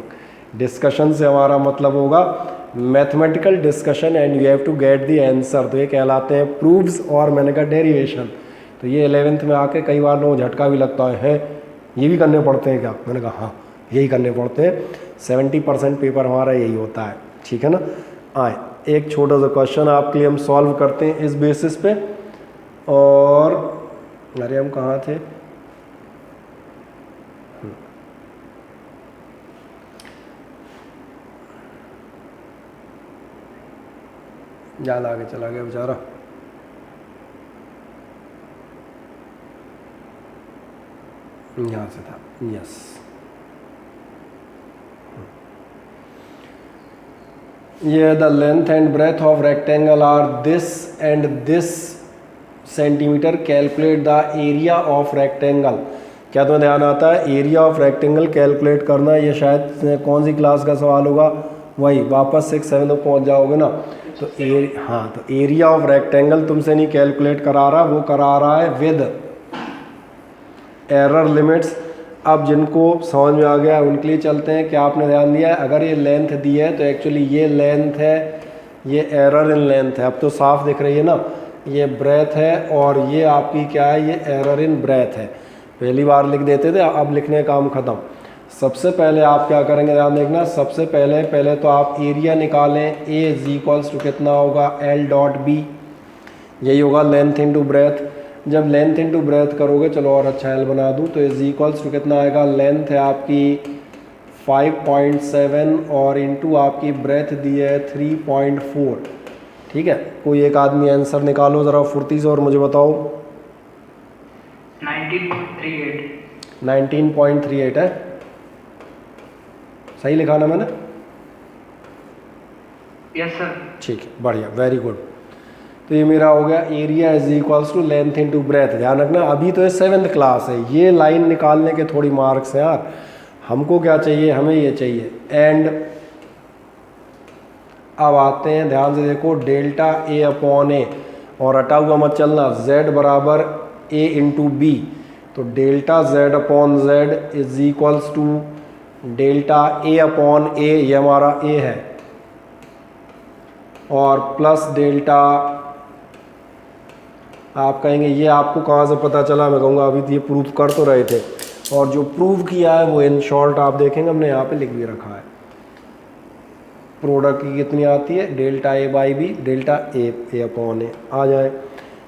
Discussion से हमारा मतलब होगा mathematical discussion and you have to get the answer, तो ये कहलाते हैं प्रूव्स और मैंने कहा डेरिवेशन। तो ये 11th में आके कई बार लोगों झटका भी लगता है ये भी करने पड़ते हैं क्या, मैंने कहा हाँ यही करने पड़ते हैं, 70% पेपर हमारा यही होता है। ठीक है ना। आए एक छोटा सा क्वेश्चन आपके लिए हम सॉल्व करते हैं इस बेसिस पे, और अरे हम कहाँ थे, ज़्यादा आगे चला गया बेचारा। यहाँ से था, यस। ये the length and breadth of rectangle are this and this centimetre, calculate the area of rectangle. क्या तुम्हें ध्यान आता है एरिया ऑफ रेक्टेंगल कैलकुलेट करना, ये शायद कौन सी क्लास का सवाल होगा, वही वापस 6-7 में पहुँच जाओगे ना। तो हाँ, तो एरिया ऑफ रेक्टेंगल तुमसे नहीं कैलकुलेट करा रहा, वो करा रहा है विद एरर लिमिट्स। अब जिनको समझ में आ गया उनके लिए चलते हैं। क्या आपने ध्यान दिया है, अगर ये लेंथ दी है तो एक्चुअली ये लेंथ है, ये एरर इन लेंथ है। अब तो साफ दिख रही है ना, ये ब्रेथ है और ये आपकी क्या है, ये एरर इन ब्रेथ है। पहली बार लिख देते थे, अब लिखने का काम ख़त्म। सबसे पहले आप क्या करेंगे, ध्यान देखना, सबसे पहले तो आप एरिया निकालें, ए इज इक्वल्स टू कितना होगा, एल डॉट बी, यही होगा लेंथ इंटू ब्रेथ। जब लेंथ इंटू ब्रेथ करोगे, चलो और अच्छा एल बना दूँ, तो इज इक्वल्स टू कितना आएगा, लेंथ है आपकी 5.7 और इंटू आपकी ब्रेथ दी है 3.4। ठीक है, कोई एक आदमी आंसर निकालो ज़रा फुर्ती से और मुझे बताओ। 19.38। 19.38 है, सही लिखा ना मैंने? Yes sir. ठीक है, बढ़िया, वेरी गुड। तो ये मेरा हो गया area is equals to length into breadth. ध्यान रखना अभी तो ये 7th क्लास है, ये लाइन निकालने के थोड़ी मार्क्स हैं यार। हमको क्या चाहिए, हमें ये चाहिए। एंड अब आते हैं, ध्यान से देखो, डेल्टा ए अपॉन ए, और हटा हुआ मत चलना, z बराबर a इंटू बी। तो delta z upon Z is equals to delta A upon A, ये हमारा ए है, और प्लस डेल्टा, आप कहेंगे ये आपको कहाँ से पता चला, मैं कहूँगा अभी तो ये प्रूफ कर तो रहे थे, और जो प्रूफ किया है वो इन शॉर्ट आप देखेंगे हमने यहाँ पे लिख भी रखा है। प्रोडक्ट की कितनी आती है, delta A by B, delta A upon A आ जाए।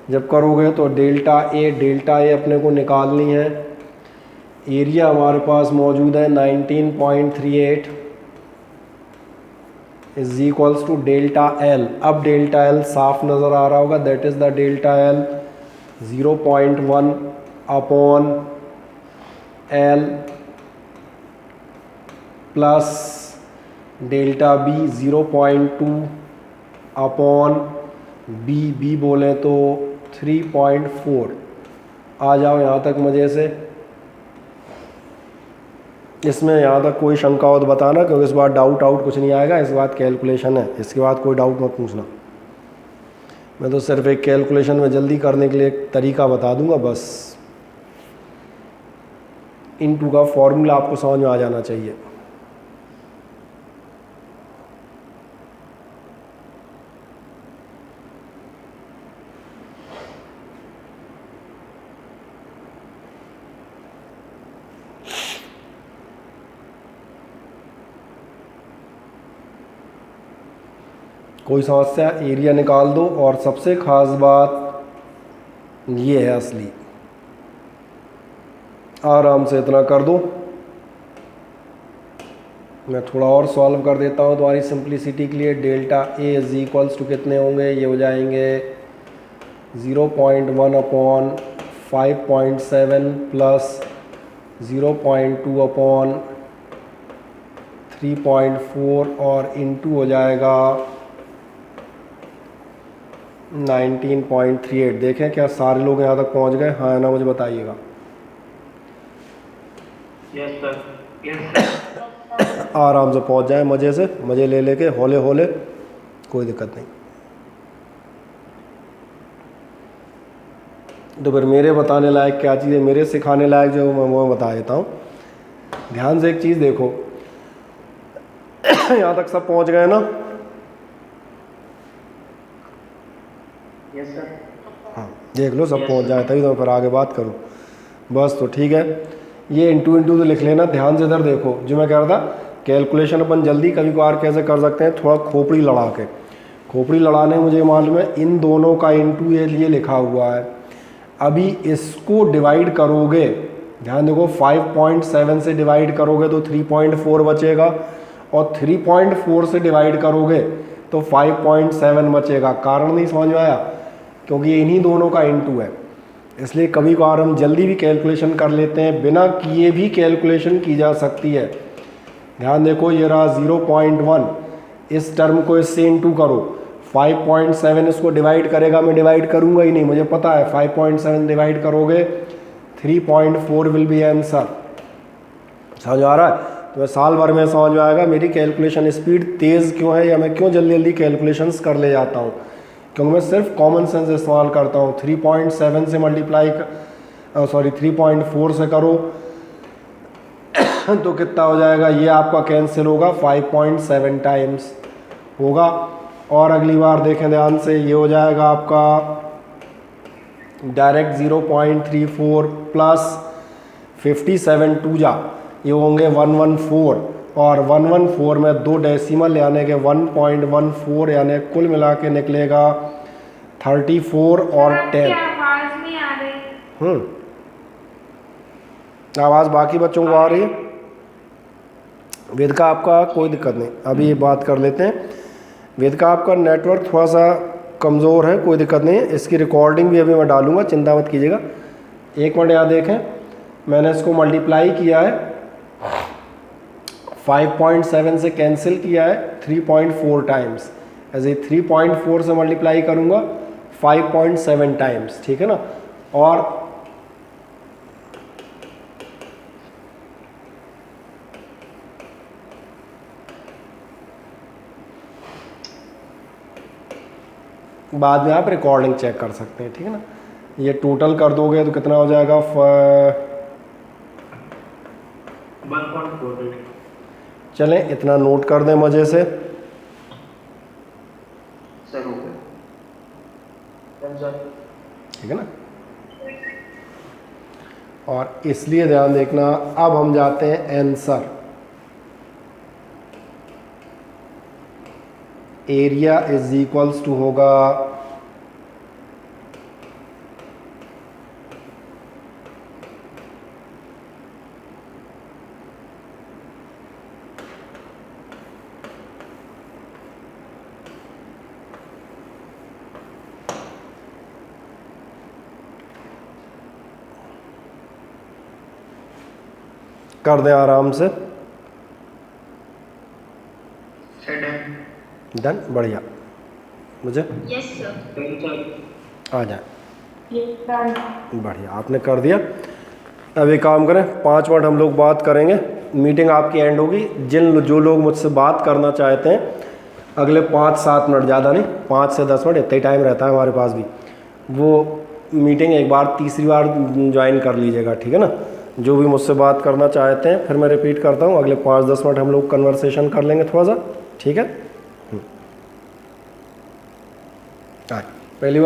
जब करोगे तो डेल्टा ए अपने को निकालनी है। एरिया हमारे पास मौजूद है 19.38 is equals to delta L. अब डेल्टा एल साफ नज़र आ रहा होगा, that is the delta L 0.1 upon L plus delta B 0.2 upon B बोले तो 3.4। आ जाओ यहाँ तक मज़े से। इसमें यहाँ तक कोई शंका हो तो बताना, क्योंकि इस बार डाउट कुछ नहीं आएगा, इस बात कैलकुलेशन है, इसके बाद कोई डाउट मत पूछना। मैं तो सिर्फ एक कैलकुलेशन में जल्दी करने के लिए एक तरीका बता दूंगा बस। इनटू का फॉर्मूला आपको समझ में आ जाना चाहिए। कोई समस्या, एरिया निकाल दो। और सबसे ख़ास बात ये है असली, आराम से इतना कर दो। मैं थोड़ा और सॉल्व कर देता हूँ तुम्हारी सिंप्लिसिटी के लिए। Delta A is equals to कितने होंगे, ये हो जाएंगे 0.1 अपॉन 5.7 प्लस 0.2 अपॉन 3.4 और इनटू हो जाएगा 19.38। देखें क्या सारे लोग यहाँ तक पहुँच गए? हाँ ना, मुझे बताइएगा। Yes sir. आराम से पहुँच जाए, मज़े से, मज़े ले लेके, हौले हौले, कोई दिक्कत नहीं। तो फिर मेरे बताने लायक क्या चीज़ है, मेरे सिखाने लायक जो मैं वो बता देता हूँ। ध्यान से एक चीज़ देखो, यहाँ तक सब पहुँच गए ना? Yes sir. हाँ, देख लो सब पहुँच जाए, तभी तो मैं फिर आगे बात करूँ बस। तो ठीक है, ये इंटू तो लिख लेना। ध्यान से इधर देखो, जो मैं कह रहा था, कैलकुलेशन अपन जल्दी कभी कभार कैसे कर सकते हैं, थोड़ा खोपड़ी लड़ा के। खोपड़ी लड़ाने मुझे मालूम है, इन दोनों का इंटू ये लिखा हुआ है। अभी इसको डिवाइड करोगे, ध्यान देखो, 5.7 से डिवाइड करोगे तो 3.4 बचेगा, और 3.4 से डिवाइड करोगे तो 5.7 बचेगा। कारण नहीं समझ में आया? क्योंकि इन्हीं दोनों का इनटू है, इसलिए कभी कभार हम जल्दी भी कैलकुलेशन कर लेते हैं, बिना किए भी कैलकुलेशन की जा सकती है। ध्यान देखो, ये रहा 0.1, इस टर्म को इससे इनटू करो। 5.7 इसको डिवाइड करेगा, मैं डिवाइड करूंगा ही नहीं, मुझे पता है 5.7 डिवाइड करोगे 3.4 विल बी आंसर। समझ आ रहा है? तो मैं साल भर में समझ में आएगा मेरी कैलकुलेशन स्पीड तेज़ क्यों है, या मैं क्यों जल्दी जल्दी कैलकुलेशंस कर ले जाता हूँ। क्योंकि मैं सिर्फ कॉमन सेंस इस्तेमाल करता हूँ। 3.7 से मल्टीप्लाई 3.4 से करो तो कितना हो जाएगा, ये आपका कैंसिल होगा, 5.7 टाइम्स होगा। और अगली बार देखें ध्यान से, ये हो जाएगा आपका डायरेक्ट 0.34 प्लस 57 टू जा, ये होंगे 114, और 114 में 2 डेसिमल यानी कि 1.14, यानी कुल मिला के निकलेगा 34 और 10। आवाज नहीं आ रही। आवाज़ बाकी बच्चों को आ रही है? वेद का आपका कोई दिक्कत नहीं, अभी ये बात कर लेते हैं। वेद का आपका नेटवर्क थोड़ा सा कमज़ोर है, कोई दिक्कत नहीं है, इसकी रिकॉर्डिंग भी अभी मैं डालूंगा, चिंता मत कीजिएगा। एक मिनट यहाँ देखें, मैंने इसको मल्टीप्लाई किया है, 5.7 से कैंसिल किया है 3.4 टाइम्स, ऐसे 3.4 से मल्टीप्लाई करूँगा 5.7 टाइम्स, ठीक है ना। और बाद में आप रिकॉर्डिंग चेक कर सकते हैं, ठीक है ना। ये टोटल कर दोगे तो कितना हो जाएगा, 1.48। चलें इतना नोट कर दें मज़े से। सर हो गया। ठीक है ना। और इसलिए ध्यान देखना, अब हम जाते हैं answer. Area is equals to होगा कर दें आराम से। Sir done. डन, बढ़िया। मुझे Yes, sir. Done sir. आ जाए, Yes, done. बढ़िया, आपने कर दिया। अब एक काम करें, 5 मिनट हम लोग बात करेंगे, मीटिंग आपकी एंड होगी। जो लोग मुझसे बात करना चाहते हैं अगले 5-7 मिनट, ज़्यादा नहीं, 5 से 10 मिनट इतना ही टाइम रहता है हमारे पास भी, वो मीटिंग एक बार तीसरी बार ज्वाइन कर लीजिएगा, ठीक है ना। जो भी मुझसे बात करना चाहते हैं, फिर मैं रिपीट करता हूँ, अगले 5-10 मिनट हम लोग कन्वर्सेशन कर लेंगे थोड़ा सा, ठीक है। पहली बार